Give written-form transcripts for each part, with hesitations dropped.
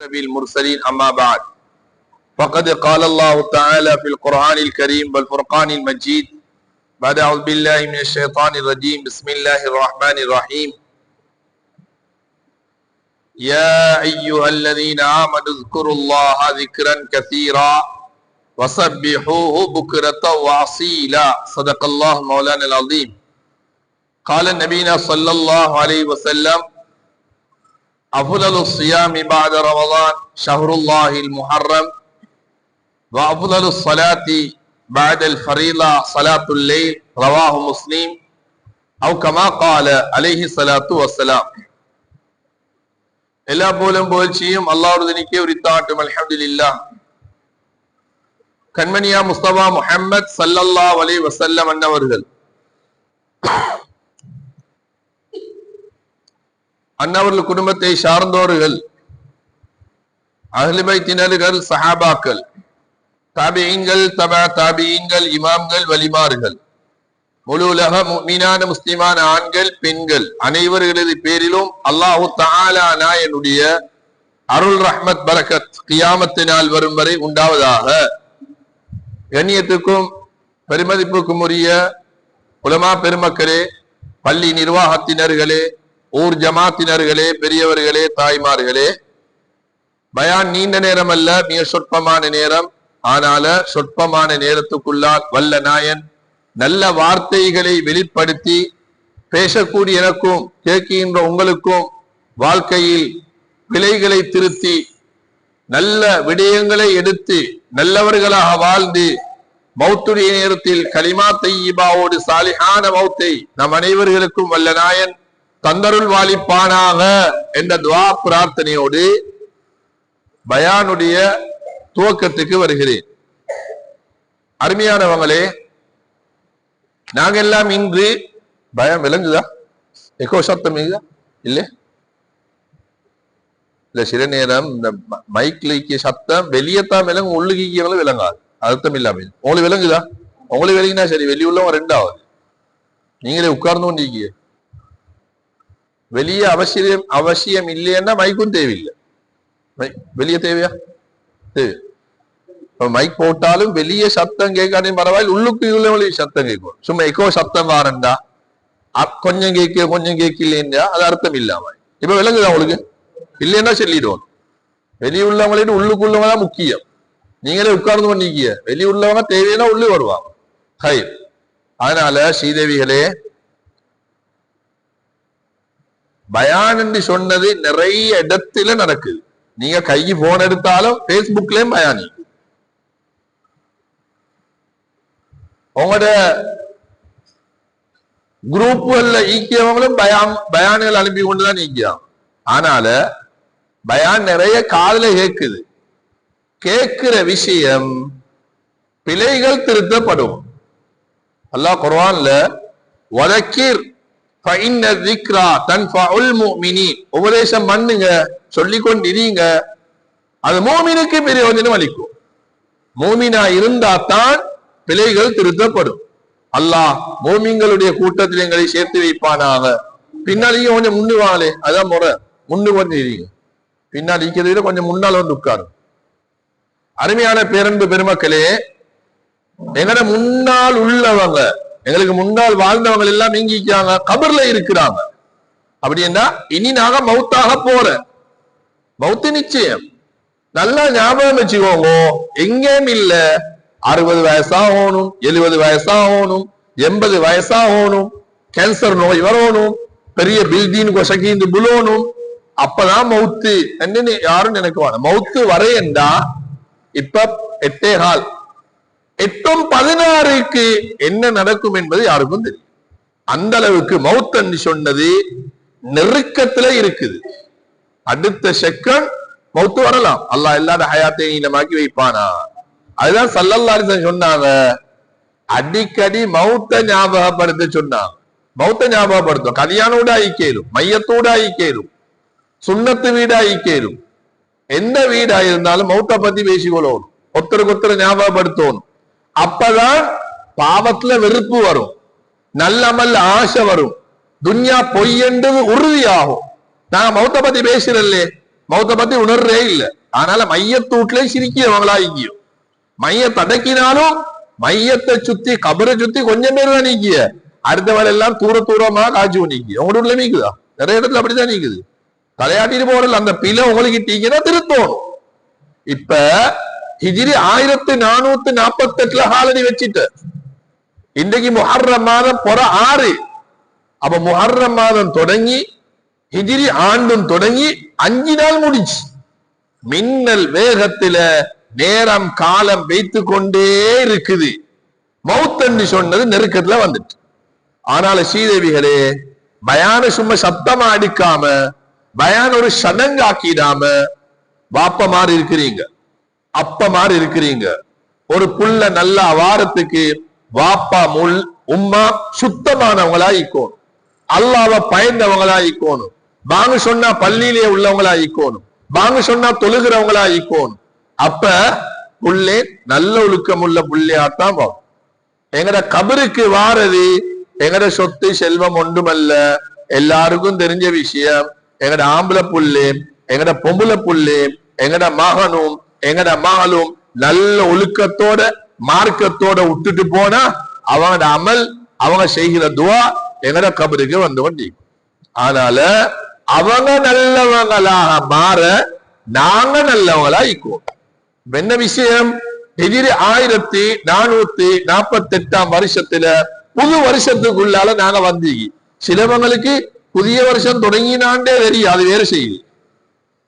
النبي المرسلين أما بعد فقد قال الله تعالى في القرآن الكريم والفرقان المجيد بعد أعوذ بالله من الشيطان الرجيم بسم الله الرحمن الرحيم يا أيها الذين آمنوا اذكروا الله ذكرا كثيرا وسبحوه بكرة وأصيلا صدق الله مولانا العظيم قال النبينا صلى الله عليه وسلم أفضل الصيام بعد رمضان شهر الله المحرم وأفضل الصلاة بعد الفريضة صلاة الليل رواه مسلم أو كما قال عليه الصلاة والسلام. எல்லா போலும் புகழ்ச்சியும் அல்லாஹ்வுடைய உரித்தாட்டும் அல்ஹம்துலில்லாஹ். கண்மணியா முஸ்தபா முஹம்மத் ஸல்லல்லாஹு அலைஹி வஸல்லம் அன்னவர்கள் அன்னவர்கள் குடும்பத்தை சார்ந்தோர்கள் அஹ்லு பைத்தினர்கள் சஹாபாக்கள் தாபிஈன்கள் தபா தாபிஈன்கள் இமாம்கள் வலிமார்கள் முழு உலக முஃமினான முஸ்லிமான ஆண்கள் பெண்கள் அனைவர்களது பேரிலும் அல்லாஹு தஆலா நாயனுடைய அருள் ரஹ்மத் பரக்கத் கியாமத்து நாள் வரும் வரை உண்டாவதாக. கண்ணியத்துக்கும் பெருமதிப்புக்கும் உரிய உலமா பெருமக்களே, பள்ளி நிர்வாகத்தினர்களே, ஊர் ஜமாத்தினர்களே, பெரியவர்களே, தாய்மார்களே, பயான் நீண்ட நேரம் அல்ல, மிக சொற்பமான நேரம். ஆனால சொற்பமான நேரத்துக்குள்ளால் வல்ல நாயன் நல்ல வார்த்தைகளை வெளிப்படுத்தி பேசக்கூடிய எனக்கும் கேட்கின்ற உங்களுக்கும் வாழ்க்கையில் பிழைகளை திருத்தி நல்ல விடயங்களை எடுத்து நல்லவர்களாக வாழ்ந்து மௌத்துடைய நேரத்தில் கலிமா தையிபாவோடு சாலிஹான மௌத்தை நம் அனைவர்களுக்கும் வல்ல நாயன் தந்தருள் வாலிப்பானாக என்ற துவா பிரார்த்தனையோடு பயானுடைய துவக்கத்துக்கு வருகிறேன். அருமையானவங்களே, நாங்க எல்லாம் இன்று பயம் விளங்குதா? எக்கோ சத்தம் இல்ல இல்ல சில நேரம் இந்த மைக்ல சத்தம் வெளியத்தான் விளங்கும், உள்ளுக்கு விளங்காது, அர்த்தம் இல்லாம. உங்களுக்கு விளங்குதா? உங்களுக்கு விளங்கினா சரி. வெளியுள்ளவங்க ரெண்டாவது நீங்களே உட்கார்ந்து கொண்டிருக்கீங்க. வெளியே அவசியம் இல்லைன்னா மைக்கும் தேவையில்லை. வெளியே தேவையா? தேவை. மைக் போட்டாலும் வெளியே சத்தம் கேட்காதையும் பரவாயில்ல, உள்ளுக்கு உள்ளவங்களுக்கு சத்தம் கேட்கும். சும்மா எக்கோ சத்தம் வாரண்டா கொஞ்சம் கேட்கலா அது அர்த்தம் இல்லாம. இப்ப விளங்குதா உங்களுக்கு? இல்லைன்னா சொல்லிடுவோம். வெளியுள்ளவங்களே உள்ளுக்குள்ளவங்க தான் முக்கியம். நீங்களே உட்கார்ந்து பண்ணிக்கிய, வெளியுள்ளவங்க தேவைன்னா உள்ளே வருவாங்க. ஹை, அதனால ஸ்ரீதேவிகளே, பயான் என்று சொன்னது நிறைய இடத்துல நடக்குது. நீங்க கைக்கு போன் எடுத்தாலும் பேஸ்புக்லயும் பயானி, உங்களோட குரூப்புகள்ல ஈக்கியவங்களும் பயான்கள் அனுப்பி கொண்டுதான் நீக்கியாம். ஆனால பயான் நிறைய காதுல கேட்குது. கேட்கிற விஷயம் பிழைகள் திருத்தப்படும். அல்லாஹ் குர்ஆன்ல வதக்கிர் ஃபஇன்ன ذிக்ரா தன்ஃபஉல் முஃமினீன், உபதேசம் பண்ணுங்க, சொல்லிக்கொண்டிருங்க, அது மூமினுக்கு பிரயோஜனம் அளிக்கும். மூமினா இருந்தா தான் பிழைகள் திருத்தப்படும். அல்லாஹ் மூமின்களுடைய கூட்டத்தில் எங்களை சேர்த்து வைப்பானாக. பின்னாலேயும் கொஞ்சம் முன்னுவாங்களே, அதான் முறை. முன்னு கொண்டிருங்க, பின்னால் இருக்கிறத விட கொஞ்சம் முன்னால் வந்து உட்காரும். அருமையான பேரன்பு பெருமக்களே, எங்கட முன்னால் உள்ளவங்க, எங்களுக்கு முன்னால் வாழ்ந்தவங்க எல்லாம் நீங்கிக்காங்க, கபர்ல இருக்கிறாங்க. அப்படின்னா இனி நாங்க மௌத்தாக போற மௌத்து நிச்சயம். நல்லா ஞாபகம் வச்சுக்கோங்க, எங்கேயும் இல்ல 60 வயசாகணும், 70 வயசாகணும், 80 வயசாகணும், கேன்சர் நோய் வரணும், பெரிய பில்டிங் கொசக்கிந்து புலோனும், அப்பதான் மௌத்து என்று யாரும் நினைக்குவாங்க. மௌத்து வரையண்டா இப்ப 8 8 16க்கு என்ன நடக்கும் என்பது யாருக்கும் தெரியும். அந்த அளவுக்கு மௌத் என்று சொன்னது நெருக்கத்துல இருக்குது. அடுத்த செகண்ட் மௌத்து வரலாம். அல்லாஹ் எல்லாத ஹயாத்தையும் நீளமாக்கி வைப்பானா. அதுதான் ஸல்லல்லாஹு அலைஹி வஸல்லம் சொன்னாங்க, அடிக்கடி மௌத்த ஞாபகப்படுத்த சொன்னாங்க. மௌத்த ஞாபகப்படுத்தும். கல்யாணோட ஐக்கியரும், மையத்தோட ஐக்கியரும், சுண்ணத்து வீடா ஐக்கியரும், எந்த வீடா இருந்தாலும் மௌத்த பத்தி பேசிக்கொள்ளணும், ஒருத்தருக்கு ஒருத்தர் ஞாபகப்படுத்தணும். அப்பதான் பாவத்துல வெறுப்பு வரும், நல்லமல் ஆசை வரும், துன்யா பொய் என்றது உறுதியாகும். நாங்க மௌத்த பத்தி பேசுறல்லே, மௌத்த பத்தி உணர்றே இல்லை. ஆனால மையத்தூட்ல சிரிக்கியவங்களா இங்கேயும் மையத்தை அடக்கினாலும் மையத்தை சுத்தி கபரை சுத்தி கொஞ்சம் பேர் தான் நீக்கிய, அடுத்தவள் எல்லாம் தூர தூரமா காட்சி நீக்கி. உங்களோட உள்ள நீக்குதா? நிறைய இடத்துல அப்படிதான் நீக்குது. தலையாட்டிட்டு போறல அந்த பிள்ளை உங்களுக்கு டீங்கன்னா திருத்தோணும். இப்ப ஹிஜ்ரி 1448 ஹாலடி வச்சுட்டு இன்றைக்கு முஹர்ரம் மாதம் பொற 6. அப்ப முஹர்ரம் மாதம் தொடங்கி ஹிஜ்ரி ஆண்டும் தொடங்கி 5 நாள் முடிச்சு. மின்னல் வேகத்தில நேரம் காலம் வைத்து கொண்டே இருக்குது. மௌத்தன்னு சொன்னது நெருக்கத்துல வந்துட்டு. ஆனால ஸ்ரீதேவிகளே, பயான சும்மா சத்தமா அடிக்காம, பயான ஒரு சடங்காக்கிடாம, வாப்ப மாதிரி இருக்கிறீங்க, அப்ப மாதிரி இருக்கிறீங்க. ஒரு புள்ள நல்ல வாரத்துக்கு வாப்பா முள் உம்மா சுத்தமானவங்களா இருக்கணும், அல்லாஹ்வை பயந்தவங்களா இருக்கணும், வாங்க சொன்னா பள்ளியிலே உள்ளவங்களா இருக்கணும், வாங்க சொன்னா தொழுகிறவங்களா இருக்கணும். அப்ப புள்ளே நல்ல ஒழுக்கம் உள்ள புள்ளையாத்தான் வரும். எங்கட கபருக்கு வாரது எங்கட சொத்து செல்வம் ஒன்றுமல்ல, எல்லாருக்கும் தெரிஞ்ச விஷயம். எங்கட ஆம்பளை புள்ளே, எங்கட பொம்புல புள்ளே, எங்கட மகனும் எங்கட மகளும் நல்ல ஒழுக்கத்தோட மார்க்கத்தோட விட்டுட்டு போனா அவங்களோட அமல், அவங்க செய்கிற துவா எங்கட கபருக்கு வந்து கொண்டி. அதனால அவங்க நல்லவங்களாக மாற நாங்க நல்லவங்களா இக்குவோம். என்ன விஷயம்? ஹிஜ்ரி 1448 வருஷத்துல புது வருஷத்துக்குள்ளால நாங்க வந்து, சிலவங்களுக்கு புதிய வருஷம் தொடங்கினாண்டே தெரியும், அது வேற செய்யுது.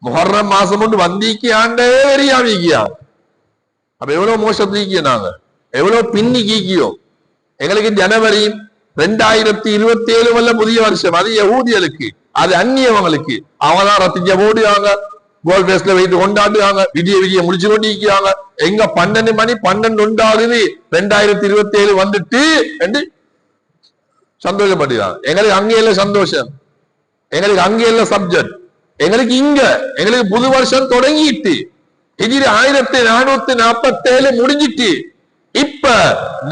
முஹர்ரம் மாசம் ஒன்று வந்திக்கு ஆண்டே தெரியாமிக்கியா. அப்ப எவ்வளவு மோசத்துக்கிய நாங்க, எவ்வளவு பின்னி கீக்கியோம். எங்களுக்கு ஜனவரி 2027 வல்ல புதிய வருஷம், அது யஹூதிகளுக்கு, அது அந்நியவங்களுக்கு. அவங்க தான் ரத்திஞ்ச போடுவாங்க, கோல் பேஸ்ல வைத்து கொண்டாடுவாங்க, விடிய விடிய முடிச்சு கொண்டிருக்கிறாங்க. எங்க 12 மணி 12 ஆகுது 2027 வந்துட்டு என்று சந்தோஷப்படுகிறாங்க. எங்களுக்கு அங்கே இல்ல சந்தோஷம், எங்களுக்கு அங்கே இல்ல சப்ஜெக்ட், எங்களுக்கு இங்க எங்களுக்கு புது வருஷம் தொடங்கிட்டு ஹிஜ்ரி 1447 முடிஞ்சிட்டு. இப்ப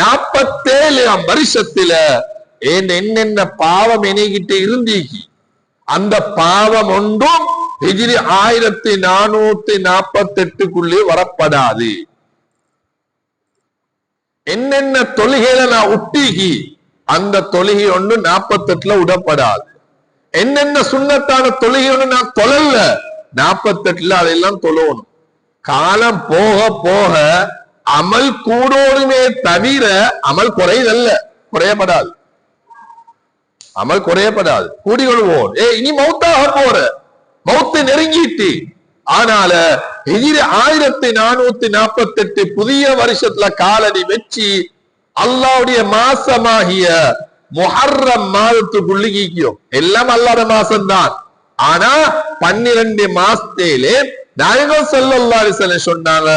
47 வருஷத்துல என்னென்ன பாவம் என்கிட்ட இருந்தீங்க, அந்த பாவம் ஒன்றும் ஹிஜ்ரி 1448 வரப்படாது. என்னென்ன தொழுகையில நான் உட்டிகி, அந்த தொழுகை ஒன்று 48 விடப்படாது. என்னென்ன சுண்ணத்தான தொழுகை ஒன்று நான் தொழல, 48 அதெல்லாம் தொழணும். காலம் போக போக அமல் கூடோடுமே தவிர அமல் குறையதல்ல, குறையப்படாது. அமல் குறையப்படாது, கூடிக்கொள்வோம். இனி மௌத்தாக போற, மௌத்து நெருங்கிட்டு. ஆனால ஹிஜ்ரி 1448 புதிய வருஷத்துல காலடி வச்சு அல்லாஹ்வுடைய மாசமாகிய முஹர்ரம் மாதத்துக்குள்ளி கீக்கியோம். எல்லாம் அல்லாஹ்வுடைய மாசம் தான். ஆனா 12 மாசத்திலே நாயகம் ஸல்லல்லாஹு அலைஹி வஸல்லம் சொன்னாங்க,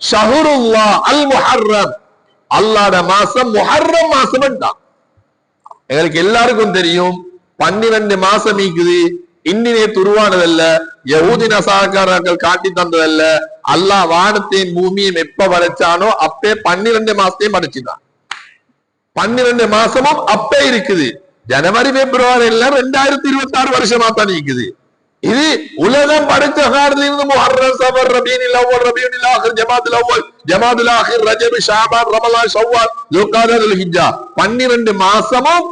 ஷஹ்ருல்லாஹ் அல் முஹர்ரம், அல்லாஹ்வுடைய மாசம் முஹர்ரம் மாசம் தான். எங்களுக்கு எல்லாருக்கும் தெரியும் 12 மாசம் இருக்குது. இன்னினே துருவானதல்ல, யஹூதி நசாரக்காரர்கள் காட்டி தந்ததல்ல. அல்லாஹ் வானத்தையும் பூமியும் எப்ப படைச்சானோ அப்பே 12 மாசத்தையும் படைச்சுதான். 12 மாசமும் அப்ப இருக்குது. ஜனவரி பிப்ரவரி எல்லாம் 2026 வருஷமா தான் இருக்குது. இது உலகம் படைச்ச காலத்திலிருந்து முஹர்ரம், சஃபர், ரபீஉல் அவ்வல், ரபீஉல் ஆகிர், ஜமாதுல் அவ்வல், ஜமாதுல் ஆகிர், ரஜப், ஷஅபான், ரமலான், ஷவ்வால், துல்காதா, துல்ஹிஜ்ஜா 12 மாசமும்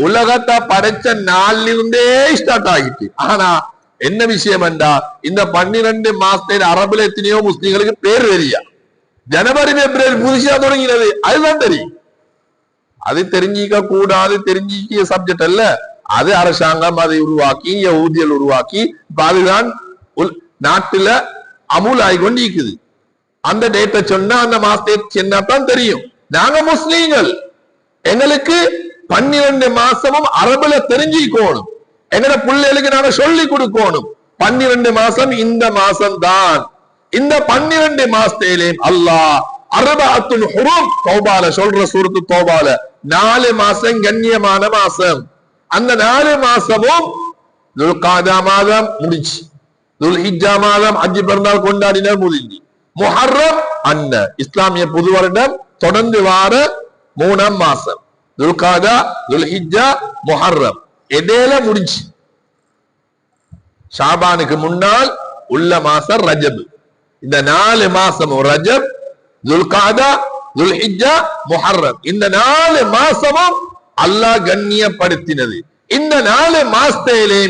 உலகத்தை படைச்ச நாளிலிருந்தே ஸ்டார்ட் ஆகிட்டு. ஆனா என்ன விஷயம் என்றா, இந்த 12 மாசத்துல அரபுல எத்தனையோ முஸ்லிம்களுக்கு பேர் தெரியா. ஜனவரி பிப்ரவரி புதுசா தொடங்கினது, அதுதான் தெரியும். அது தெரிஞ்சிக்க கூடாது, தெரிஞ்சிக்க சப்ஜெக்ட் அல்ல. அது அரசாங்கம் அதை உருவாக்கி, யஹூதிகள் உருவாக்கி, அதுதான் நாட்டுல அமுல் ஆகி கொண்டு இருக்குது. அந்த டேட்டை சொன்னா அந்த மாசத்தை சொன்னாதான் தெரியும். நாங்க முஸ்லீம்கள், எங்களுக்கு 12 மாசமும் அரபுல தெரிஞ்சிக்கணும். எங்கட பிள்ளைகளுக்கு நாங்க சொல்லி கொடுக்கணும். 12 மாசம் இந்த மாசம் தான். இந்த 12 மாசத்திலே அல்லாஹ் அர்பஅத்துல் ஹுரும் தௌபால சொல்ற, சூரத்து தௌபால 4 மாசம் கண்ணியமான மாசம். அந்த 4 மாசமும் துல்காதா மாதம் முடிச்சு, துல்ஹிஜ்ஜா மாதம் ஹஜ் பெருநாள் கொண்டாடினார் முடிஞ்சு, முஹர்ரம் அன்ன இஸ்லாமிய புது வருடம் தொடர்ந்து வார 3ஆம் மாசம், துல்காதா, துல்ஹிஜ்ஜா, முஹர்ரம் இடையில முடிஞ்சு. ஷாபானுக்கு முன்னால் உள்ள மாசம் ரஜப். இந்த 4 மாசமும் ரஜப், துல்காதா, துல்ஹிஜ்ஜா, முஹர்ரம், இந்த 4 மாசமும் அல்லாஹ் கண்ணியப்படுத்தினது. இந்த 4 மாசத்திலே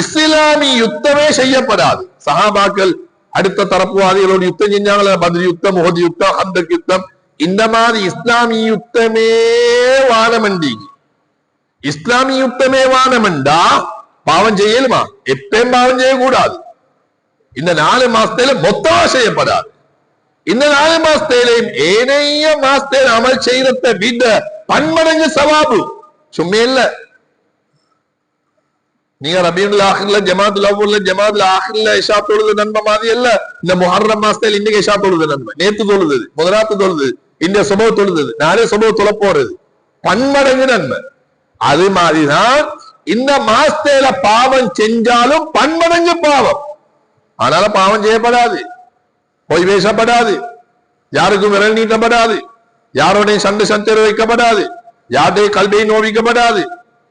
இஸ்லாமிய யுத்தமே செய்யப்படாது. சஹாபாக்கள் அடுத்த தரப்புவாதிகளோடு யுத்தம் செஞ்சாங்களா, பத்ர் யுத்தம், உஹது யுத்தம், ஹந்தக் யுத்தம், இந்த மாதிரி இஸ்லாமிய யுத்தமே வானமண்டிக்கு. இஸ்லாமிய யுத்தமே வானமண்டா பாவம் செய்யலுமா? எப்பயும் பாவம் செய்யக்கூடாது. இந்த 4 மாசத்தில மொத்தமா செய்யப்படாது. இந்த 4 மாசத்திலையும் ஏனைய மாசத்தில் அமல் செய்யறத விட பன்மடங்கு சவாபு. சும்மா இல்ல, நீங்க ரபீஉல் ஆஹிர்ல ஜமாத்துல் அவ்வல்ல ஜமாத்துல் ஆஹிர்ல இஷா தொழுது நன்மை மாதிரி இல்ல. இந்த முஹர்ரம் மாசத்துல இன்னைக்கு இஷா தொழுது நன்மை, நேத்து தொழுது, முதலாத்து தொழுது, இந்த சுபஹ் தொழுது, நாளை சுபஹ் தொழ போறது, பன்மடங்கு நன்மை. அது மாதிரிதான் இந்த மாசத்துல பாவம் செஞ்சாலும் பன்மடங்கு பாவம். ஆனால பாவம் செய்யப்படாது, பொய் பேசப்படாது, யாருக்கும் விரல் நீட்டப்படாது, யாரோடையும் சண்டை சச்சரவு வைக்கப்படாது, யாருடைய கல்வியை நோவிக்கப்படாது.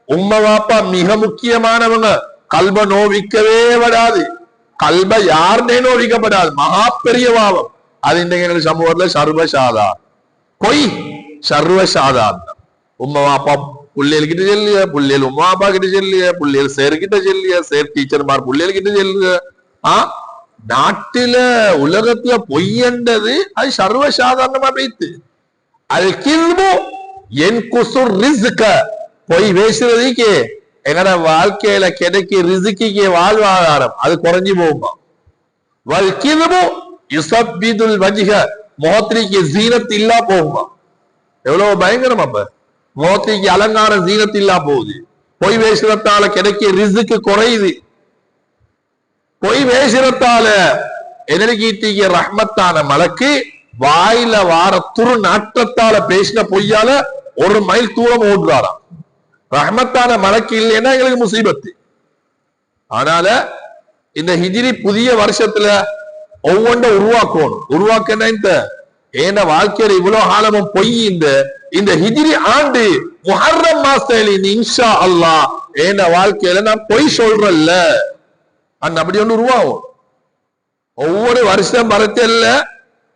உம்மா வாப்பா மிக முக்கியமானவங்க, கல்ப நோவிக்கவே படாது. கல்ப யாருனே நோவிக்கப்படாது, மகா பெரிய பாவம். அது இன்றைக்கு சமூகத்துல சர்வசாதாரணம். பொய் சர்வசாதாரணம். உம்மா வாப்பா புள்ளைகள் கிட்ட சொல்லிய, புள்ளைகள் உம்மா அப்பா கிட்ட சொல்லிய, புள்ளைகள் சேர் கிட்ட சொல்லிய, சேர் டீச்சர்மார் புள்ளைகள் கிட்ட சொல்லுங்க. நாட்டில உலகத்துல பொய்யன்றது அது சர்வசாதாரணமா வைத்து, அது கில்பு என் குசுர் ரிஸ்க, பொய் பேசுறதுக்கு எங்கட வாழ்க்கையில கிடைக்க ரிஸ்கிக்கு வாழ்வாதாரம் அது குறைஞ்சு போகுமா. வல் கில்பு யுஸப்பிதுல் வஜ்ஹ, முகத்திரிக்கு ஜீனத் இல்லா போகுமா. எவ்வளவு பயங்கரம்! அப்ப முகத்திரிக்கு அலங்காரம் ஜீனத் இல்லா போகுது. பொய் பேசுறதால கிடைக்க ரிஸ்க்கு குறையுது. பொய் பேசுறதால எதிர்கீட்டிக்கு ரஹ்மத்தான மலக்கு வாயில வார துரு நாட்டத்தால பேசின பொய்யால 1 மைல் தூரம் ஓடுறாராம். ரஹ்மத்தான மலக்கு இல்லைன்னா எங்களுக்கு முசீபத்து. அதனால இந்த ஹிஜ்ரி புதிய வருஷத்துல ஒவ்வொன்றை உருவாக்கணும். உருவாக்கினா இந்த ஏன வாழ்க்கையில இவ்வளவு காலமும் பொய், இந்த ஹிஜ்ரி ஆண்டு முஹர்ரம் மாசத்துல இன்ஷா அல்லாஹ் ஏன வாழ்க்கையில நான் பொய் சொல்றல்ல, அப்படி ஒன்று உருவாகும். ஒவ்வொரு வருஷம் வரச்சல்ல,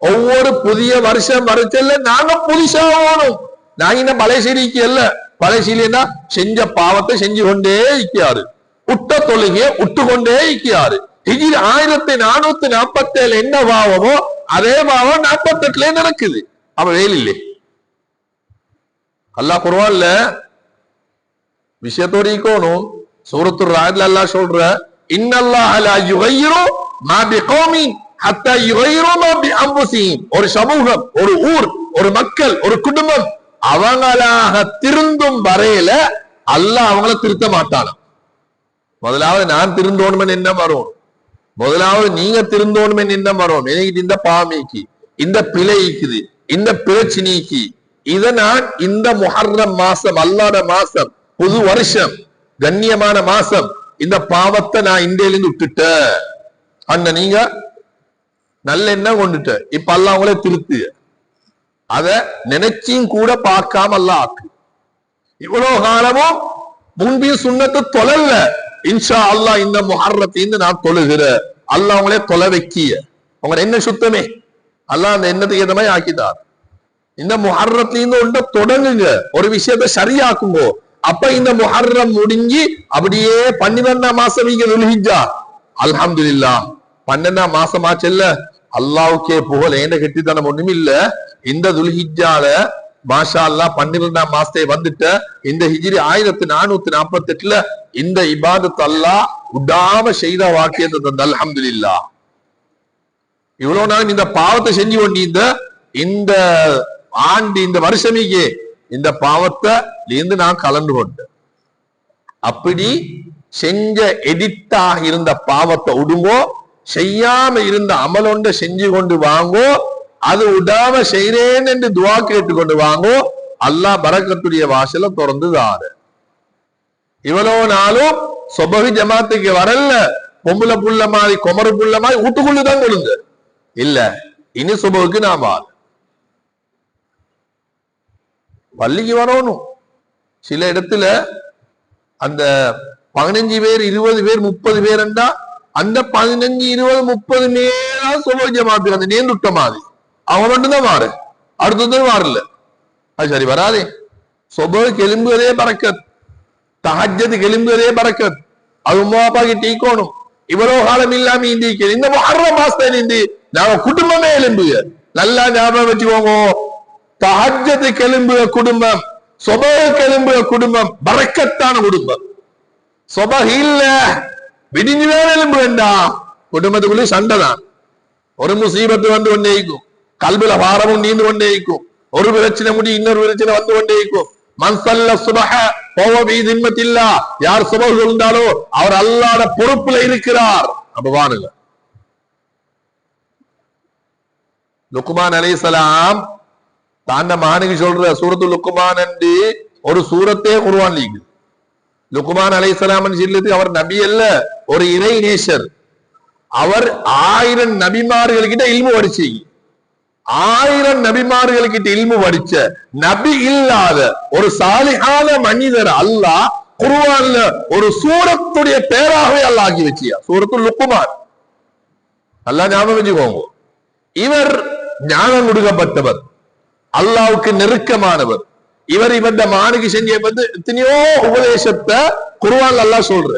ஒவ்வொரு புதிய வருஷம் வரச்சல்ல நாங்க புதுசா ஆகணும். நாங்க என்ன பழையசீரிக்கு அல்ல. பழையசீலின்னா செஞ்ச பாவத்தை செஞ்சு கொண்டே இருக்கிறாரு, உட்ட தொழுகைய உட்டு கொண்டே இருக்கிறாரு. ஹிஜ்ரி 1447 என்ன பாவமோ அதே பாவம் 48 நடக்குது. அவ வேல் இல்லை. அல்லாஹ் குர்ஆன்ல விஷயத்தோடு இருக்கணும். சூரத்துர் ராத்ல அல்லாஹ் சொல்ற, இன்னல்லாஹ லா யுகையிரு மா பிகௌமின் ஹத்தா யுகையிரு மா பிஅன்ஃபுஸிஹிம். ஒரு சமூகம், ஒரு ஊர், ஒரு மக்கள், ஒரு குடும்பம் அவங்களாக திருந்தும் வரையில அல்லாஹ் அவங்கள திருத்த மாட்டான. முதலாவது நான் திருந்தோணுமே என்ன வரும், முதலாவது நீங்க திருந்தோணுமே என்ன வரும். எனக்கு இந்த பாமிக்கு, இந்த பிழைக்குது, இந்த பிரச்சனைக்கு, இதை நான் இந்த முஹர்ரம் மாசம், அல்லாத மாசம், புது வருஷம், கண்ணியமான மாசம், இந்த பாவத்தை நான் இந்தியிலிருந்து விட்டுட்ட அண்ணன், நீங்க நல்ல எண்ணம் கொண்டுட்ட, இப்ப அல்லாஹ் அவங்களே திருத்து. அத நினைச்சியும் கூட பார்க்காம அல்லாஹ் ஆக்கு. இவ்வளவு காலமும் முன்பின் சுண்ணத்தை தொழல, இன்ஷா அல்லாஹ் இந்த முஹர்ரத்திலிருந்து நான் தொழுகிற, அல்லாஹ் அவங்களே தொலை வைக்கிய. அவங்க என்ன சுத்தமே அல்லாஹ் அந்த எண்ணத்துக்கு ஏற்ற மாதிரி ஆக்கிட்டார். இந்த முஹர்ரத்திலிருந்து ஒன்றை தொடங்குங்க, ஒரு விஷயத்தை சரியாக்குங்கோ. அப்ப இந்த முஹர்ரம் முடிஞ்சு அப்படியே 12ஆம் மாசம் இங்க துல்ஹிஜ்ஜா, அல்ஹம்துலில்லாஹ் 12ஆம் மாசம் ஆச்சுல்ல, அல்லாஹ்வுக்கே புகழ். ஏண்ட கெட்டித்தனம் ஒண்ணுமே இல்ல. இந்த துல்ஹிஜ்ஜால மாஷா அல்லாஹ் 12ஆம் மாசத்தை வந்துட்ட இந்த ஹிஜ்ரி 1448ல இந்த இபாதத் அல்லாஹ் விடாம செய்த வாக்கியத்தை தந்த, அல்ஹம்துலில்லாஹ். இவ்வளவு நாள் இந்த பாவத்தை செஞ்சு கொண்டு இந்த ஆண்டு, இந்த வருஷமிக்கு இந்த பாவத்தை இருந்து நான் கலந்து கொண்டேன். அப்படி செஞ்ச எடிட்டாக இருந்த பாவத்தை விடுங்கோ, செய்யாம இருந்த அமலொண்ட செஞ்சு கொண்டு வாங்கோ, அது விடாம செய்றேன் என்று துவா கேட்டுக்கொண்டு வாங்கோ, அல்லாஹ் பரக்கத்துடைய வாசல திறந்து தாரு. இவ்வளவு நாளும் சொபஹி ஜமாத்துக்கு வரல, பொம்புல புள்ள மாதிரி குமரு புள்ள மாதிரி வீட்டுக்குள்ளதான் கொள்ளுங்க இல்ல. இனி சுபஹுக்கு நான் வாழ பள்ளிக்கு வரணும். சில இடத்துல அந்த 15 பேர் 20 பேர் 30 பேர் என்றா அந்த 15, 20, 30 நேரா சுப ஜமாத்து அந்த நேர்ந்துட்ட மாதிரி அவன் மட்டும்தான் மாறு, அடுத்தது மாறல. அது சரி வராதே. சுபஹ் எலும்புவதே பரக்கத், தஹஜ்ஜத் எலும்புவதே பரக்கத். அது உம்மா அப்பா கிட்ட ஈக்கணும். இவ்வளவு காலம் இல்லாம இந்திக்க இந்த முஹர்ரம் மாசத்துல இந்தி நாங்க குடும்பமே எலும்புக. நல்லா ஞாபகம் வச்சுக்கோங்க. தஹஜ்ஜத் எலும்புக குடும்பம், சுபஹ் எலும்புக குடும்பம் பரக்கத்தான குடும்பம். சுபஹ் இல்ல விடிஞ்சுதான் எலும்பு வேண்டாம், குடும்பத்துக்குள்ளே சண்டை தான். ஒரு முசீபத்து வந்து கொண்டே இருக்கும், கல்வில பாரமும் நீண்டு கொண்டே இருக்கும், ஒரு பிரச்சனை முடி இன்னொரு பிரச்சனை வந்து கொண்டே இருக்கும். மன்சல்ல சுபஹ ஃபஹுவ ஃபீ திம்மத்தில்லாஹ், யார் சுபஹ் இருந்தாலோ அவர் அல்லாஹ்வுடைய பொறுப்புல இருக்கிறார். அப்ப வாருங்க, லுக்மான் அலைஹிஸ்ஸலாம் தாண்ட மகனுக்கு சொல்ற சூரத்துல் லுக்மான் என்று ஒரு சூரத்தே குர்ஆன்ல இருக்குது. லுக்மான் அலைஹிஸ்ஸலாம் சொல்லுது அவர் நபி அல்ல, ஒரு இறை நேசர். அவர் 1000 நபிமார்கள்கிட்ட இல்மு படிச்சு, 1000 நபிமார்கள்கிட்ட இல்மு படிச்ச நபி இல்லாத ஒரு சாலிஹான மனிதர் அல்லாஹ் குர்ஆன்ல ஒரு சூரத்துடைய பேராகவே அல்லாஹ் ஆக்கி வச்சியா, சூரத்துல் லுக்மான். அல்லாஹ் ஞாபகம் வச்சுக்கோங்க. இவர் ஞானம் கொடுக்கப்பட்டவர், அல்லாஹ்வுக்கு நெருக்கமானவர். இவர் இவருடைய மகனுக்கு செஞ்ச எத்தனையோ உபதேசத்தை குர்ஆன்ல அல்லாஹ் சொல்ற,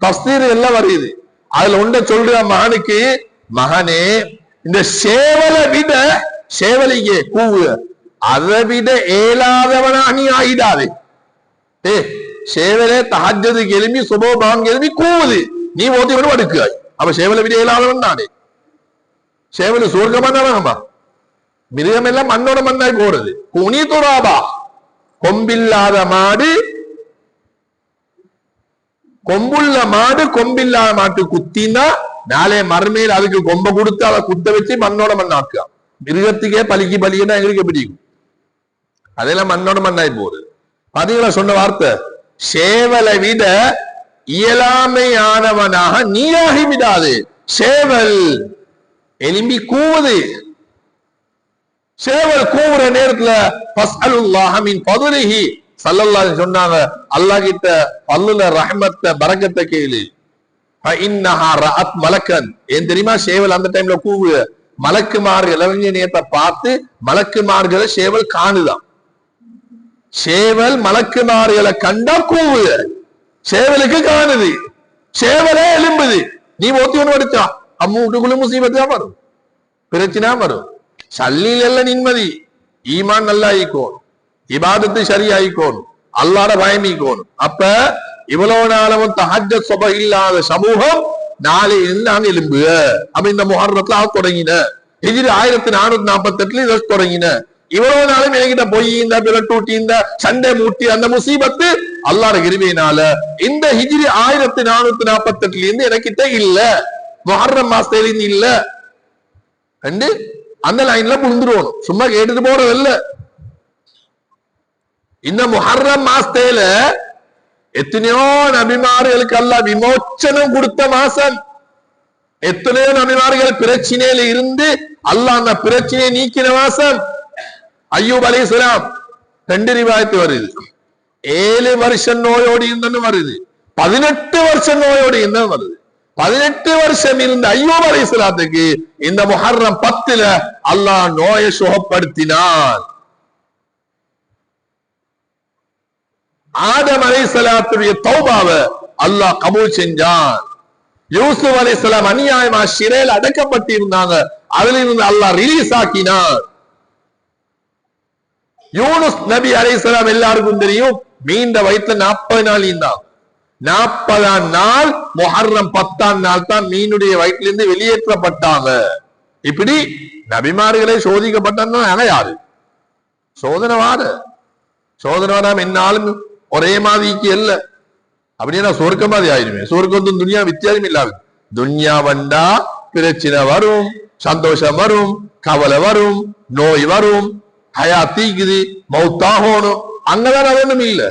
தஃசீர் எல்லாம் வருது. அதுல ஒன்றை சொல்ற மகனுக்கு, மகனே இந்த சேவலை விட, சேவலைக்கு கூவு அதை விட ஏலாதவனா நீ ஆகிடாதே. சேவலே தஹஜ்ஜதுக்கு எழுப்பி சுபஹ் பாங்கு எழுப்பி கூவுது, நீ ஓத்தி விட அடுக்காய். அப்ப சேவலை விட ஏலாதவன் தானே. சேவல் சொர்க்கமா நரகமா? மிருகம் எல்லாம் மண்ணோட மண்ணாய் போறது. குனி துராபா, கொம்பில்லாத மாடு, கொம்புள்ள மாடு கொம்பில்லாத மாட்டு குத்தினா நாளே மறுமையில் அதுக்கு கொம்ப கொடுத்து அதை குத்த வச்சு மண்ணோட மண்ணாக்கா. மிருகத்துக்கே பலிக்கு பலின்னா எங்களுக்கு பிடிக்கும், அதெல்லாம் மண்ணோட மண்ணாய் போகுது. பாத்தீங்களா சொன்ன வார்த்தை? சேவலை விட இயலாமையானவனாக நீயாகி விடாது. சேவல் எலும்பி கூவுது, சேவல் கூவுற நேரத்துல ஃபஸ்அலுல்லாஹ மின் ஃபதுலிஹி ஸல்லல்லாஹு அலைஹி சொன்னாங்க, அல்லாஹ் கிட்ட பல்லுல ரஹ்மத்தை பரக்கத்தை கேளு. ஃபஇன்னஹா ரஅத் மலக்கன், ஏன் தெரியுமா? சேவல் அந்த டைம்ல கூவு, மலக்குமார்கள் இளவஞ்ச நேரத்தை பார்த்து மலக்குமார்களை சேவல் காணுதான். சேவல் மலக்குமார்களை கண்டா கூவு, சேவலுக்கு காணுது, சேவலே எலும்புது. நீ ஒத்தி ஒண்ணு படிச்சா அம்மூட்டுக்குள்ள முசீபத்தா வரும், பிரச்சனை வரும். சல்லில் எல்லாம் நிம்மதி, ஈமான் நல்லா ஆயிக்கோணும், இபாதத்து சரியாயிக்கோணும், அல்லாஹ்ட பயமிக்கோணும். அப்ப இவ்வளவு நாளவும் தஹஜ்ஜத் சுபஹ் இல்லாத சமூகம் நாளை எல்லாம் எலும்புக. அப்ப இந்த முஹர்ரத்துல தொடங்கின, ஹிஜ்ரி 1448 இதை தொடங்கின. இவ்வளவு நாளும் என்கிட்ட பொய் இந்த பிறட்டூட்டி இந்த சண்டை மூட்டி அந்த முசீபத்து அல்லாஹ்ட கிருபையினால இந்த ஹிஜ்ரி 1448 இருந்து எனக்கிட்ட இல்ல, முஹர்ரம் மாசத்துல இருந்து இல்ல. ரெண்டு அந்த லைன்ல புழுந்துருவோம், சும்மா கேட்டுட்டு போறதில்ல. இந்த முஹர்ரம் மாசத்துல எத்தனையோ நபிமார்களுக்கு அல்லாஹ் விமோச்சனம் கொடுத்த மாசம். எத்தனையோ நபிமார்கள் பிரச்சனையில இருந்து அல்லாஹ் அந்த பிரச்சனையை நீக்கின மாசம். அய்யூப் அலைஹிஸ்ஸலாம் 2 ரிவாயத்து வருது, 7 வருஷம் நோயோடு இருந்தன்னு வருது, 18 வருஷம் நோயோடு இருந்தன்னு வருது. 18 வருஷம் இருந்த அய்யூப் அலைஹிஸ்ஸலாத்துக்கு இந்த முஹர்ரம் 10ல அல்லாஹ் நோயை சுகப்படுத்தினான். ஆதம் அலைஹிஸ்ஸலாத்துடைய தௌபாவை அல்லாஹ் கபூல் செஞ்சான். யூசுப் அலைஹிஸ்ஸலாம் அநியாயமா சிறையில் அடக்கப்பட்டு இருந்தாங்க, அதுல இருந்து அல்லாஹ் ரிலீஸ் ஆக்கினான். யூனுஸ் நபி அலைஹிஸ்ஸலாம் எல்லாருக்கும் தெரியும், மீண்ட வயிற்றுல 40 நாள் இருந்தாங்க. 40ஆம் நாள் முஹர்ரம் 10ஆம் நாள் தான் மீனுடைய வயிற்றில இருந்து வெளியேற்றப்பட்டாங்க. இப்படி நபிமார்களை சோதிக்கப்பட்டாங்க. யாரு சோதனைவாத சோதனைவாதம் என்னாலும் ஒரே மாதிரிக்கு இல்ல, அப்படின்னா சொர்க்க மாதிரி ஆயிடுமே. சொர்க்கம் துன்யா வித்தியாசம் இல்லாது. துன்யா வந்தா பிரச்சனை வரும், சந்தோஷம் வரும், கவலை வரும், நோய் வரும், ஹயா தீக்குது, மௌத்தாகணும், அங்கதான் அது ஒண்ணும் இல்ல.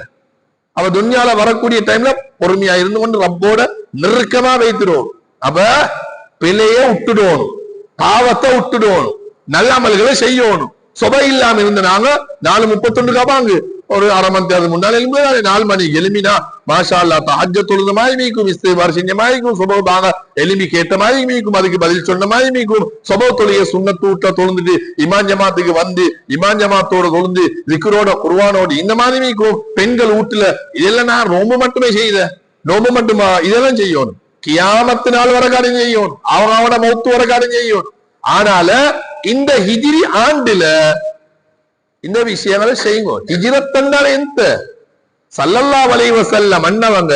அவ துன்யால வரக்கூடிய டைம்ல பொறுமையா இருந்து கொண்டு ரப்போட நெருக்கமா வைத்துடுவோம். அப்ப பிழைய விட்டுடுவோம், பாவத்தை விட்டுடுவோம், நல்ல அமல்களை செய்யணும். சுப இல்லாம இருந்த நாங்க 4:31 காப்பாங்க ஒரு அரை மணி நேரத்துக்கு முன்னால எழும்புதானே 4 மணிக்கு எழுப்பினா மாஷா அல்லா தஹஜ்ஜத் தொழுத மாதிரி மீக்கும், இஸ்திக்பார் செஞ்ச மாதிரி இருக்கும், சுபஹ் தாங்க எழுப்பி கேட்ட மாதிரி மீக்கும், அதுக்கு பதில் சொன்ன மாதிரி மீக்கும். சுபஹ் தொழுகைய சுன்னத் வீட்டுல தொழுந்துட்டு இமாம் ஜமாத்துக்கு வந்து இமாம் ஜமாத்தோட தொழுந்து திக்ரோட குர்ஆனோட இந்த மாதிரி மீக்கும். பெண்கள் வீட்டுல இதெல்லாம் நான் நோம்பு மட்டுமே செய்த நோம்பு மட்டுமா இதெல்லாம் செய்யணும். கியாமத்து நாள் வர காரியம் செய்யணும், அவனோட மௌத்து வர காரியம் செய்யணும். ஆனால இந்த ஹிஜ்ரி ஆண்டுல இந்த விஷயங்களை செய்யுங்க. ஹிஜ்ரத் என்றால் எந்த ஸல்லல்லாஹு அலைஹி வஸல்லம் அன்னவங்க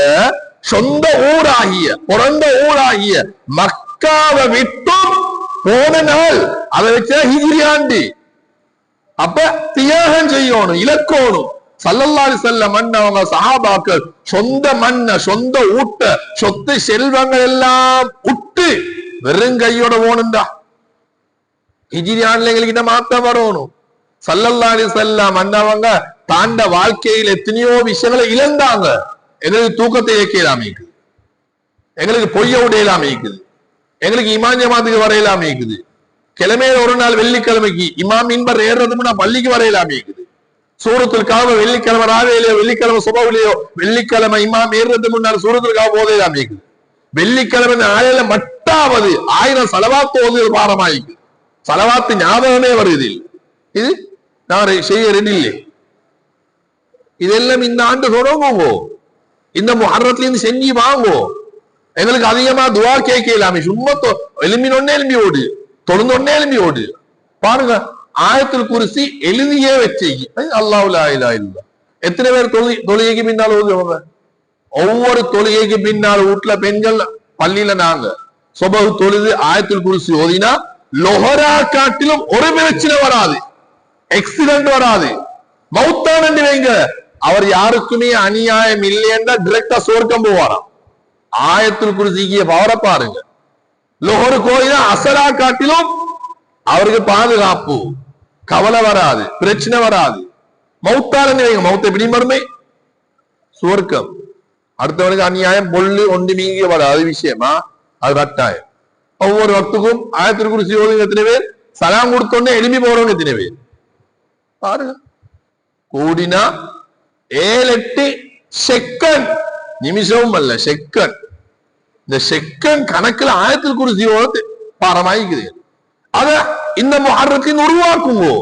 சொந்த ஊராகிய பிறந்த ஊராகிய மக்காவை விட்டு போன நாள் அதை வச்சா ஹிஜ்ரி ஆண்டு. அப்ப தியாகம் செய்யணும், இலக்கோணும். ஸல்லல்லாஹு அலைஹி வஸல்லம் அன்னவங்க சஹாபாக்கள் சொந்த மண்ண சொந்த ஊட்ட சொத்து செல்வங்கள் எல்லாம் விட்டு வெறும் கையோட போகணும்டா. ஹிஜ்ரி ஆண்டுல எங்ககிட்ட மாத்த வரணும். ஸல்லல்லாஹு அலைஹி வஸல்லம் அன்னவங்க தாண்ட வாழ்க்கையில் எத்தனையோ விஷயங்களை இழந்தாங்க. எங்களுக்கு தூக்கத்தை இயக்கலாம் இருக்குது, எங்களுக்கு பொய்ய உடையலாம் இருக்குது, எங்களுக்கு இமாம் ஜமாத்துக்கு வரையலாம் இருக்குது, கிழமையில ஒரு நாள் வெள்ளிக்கிழமைக்கு இமாம் மின்பர் ஏறுறதுக்கு நான் பள்ளிக்கு வரையலாம் இருக்குது, சூரத்துல் காப வெள்ளிக்கிழமை ராவையிலோ வெள்ளிக்கிழமை சுபவிலையோ வெள்ளிக்கிழமை இமாம் ஏறுறதுக்கு முன்னால் சூரத்துல் காப போதையலாம் இருக்குது, வெள்ளிக்கிழமை நாளையில மட்டாவது 1000 சலவாத்து ஓதுவது பாரமாயிக்கு, சலவாத்து ஞாபகமே வருது. இது நான் செய்ய ரெண்டு இல்லை. இதெல்லாம் இந்த ஆண்டு தொடங்குவோ, இந்த முஹர்ரத்துல இருந்து செஞ்சு வாங்கோ. எங்களுக்கு அதிகமா துவா கேட்கலாமே, சும்மா எலும்பினொன்னே எலும்பி ஓடு, தொழுந்தொன்னே எலும்பி ஓடு. பாருங்க, ஆயத்துல் குர்சி எழுதியே வச்சு அல்லாஹ் லா இலாஹ இல்லல்லாஹ். எத்தனை பேர் தொழுகைக்கு பின்னால் ஓதுவாங்க? ஒவ்வொரு தொழுகைக்கு பின்னால் வீட்டுல பெண்கள் பள்ளியில நாங்க சுபஹ் தொழுது ஆயத்துல் குர்சி ஓதினா லொஹரா காட்டிலும் ஒரு பிரச்சனை வராது, எக்ஸிடென்ட் வராது. மௌத்தான வைங்க, அவர் யாருக்குமே அநியாயம் இல்லைன்னா டிரெக்டா சொர்க்கம் போவாராம். ஆயத்துல் குர்சிக்கு பவர பாருங்க. லொஹர் கோயிலா அசரா காட்டிலும் அவருக்கு பாதுகாப்பு, கவலை வராது, பிரச்சனை வராது. மௌத்தான வைங்க, மௌத்த எப்படி மறுமை சுவர்க்கம். அடுத்தவனுக்கு அநியாயம் பொல்லு ஒன்று மீங்க வராது விஷயமா, அது கட்டாயம். ஒவ்வொரு வக்துக்கும் ஆயத்துல் குர்சி ஓதுங்க. எத்தனை பேர் சலாம் கொடுத்தோன்னே எழுப்பி போறவங்க எத்தனை பேர் பாருங்க. கூடினா 7-8 செகண்ட், நிமிஷமும் அல்ல செகண்ட். இந்த செகண்ட் கணக்குல ஆயத்துல் குர்சியோட பாரமாயிக்குது. அத இந்த முஹர்ரத்தின் உருவாக்குங்கோ,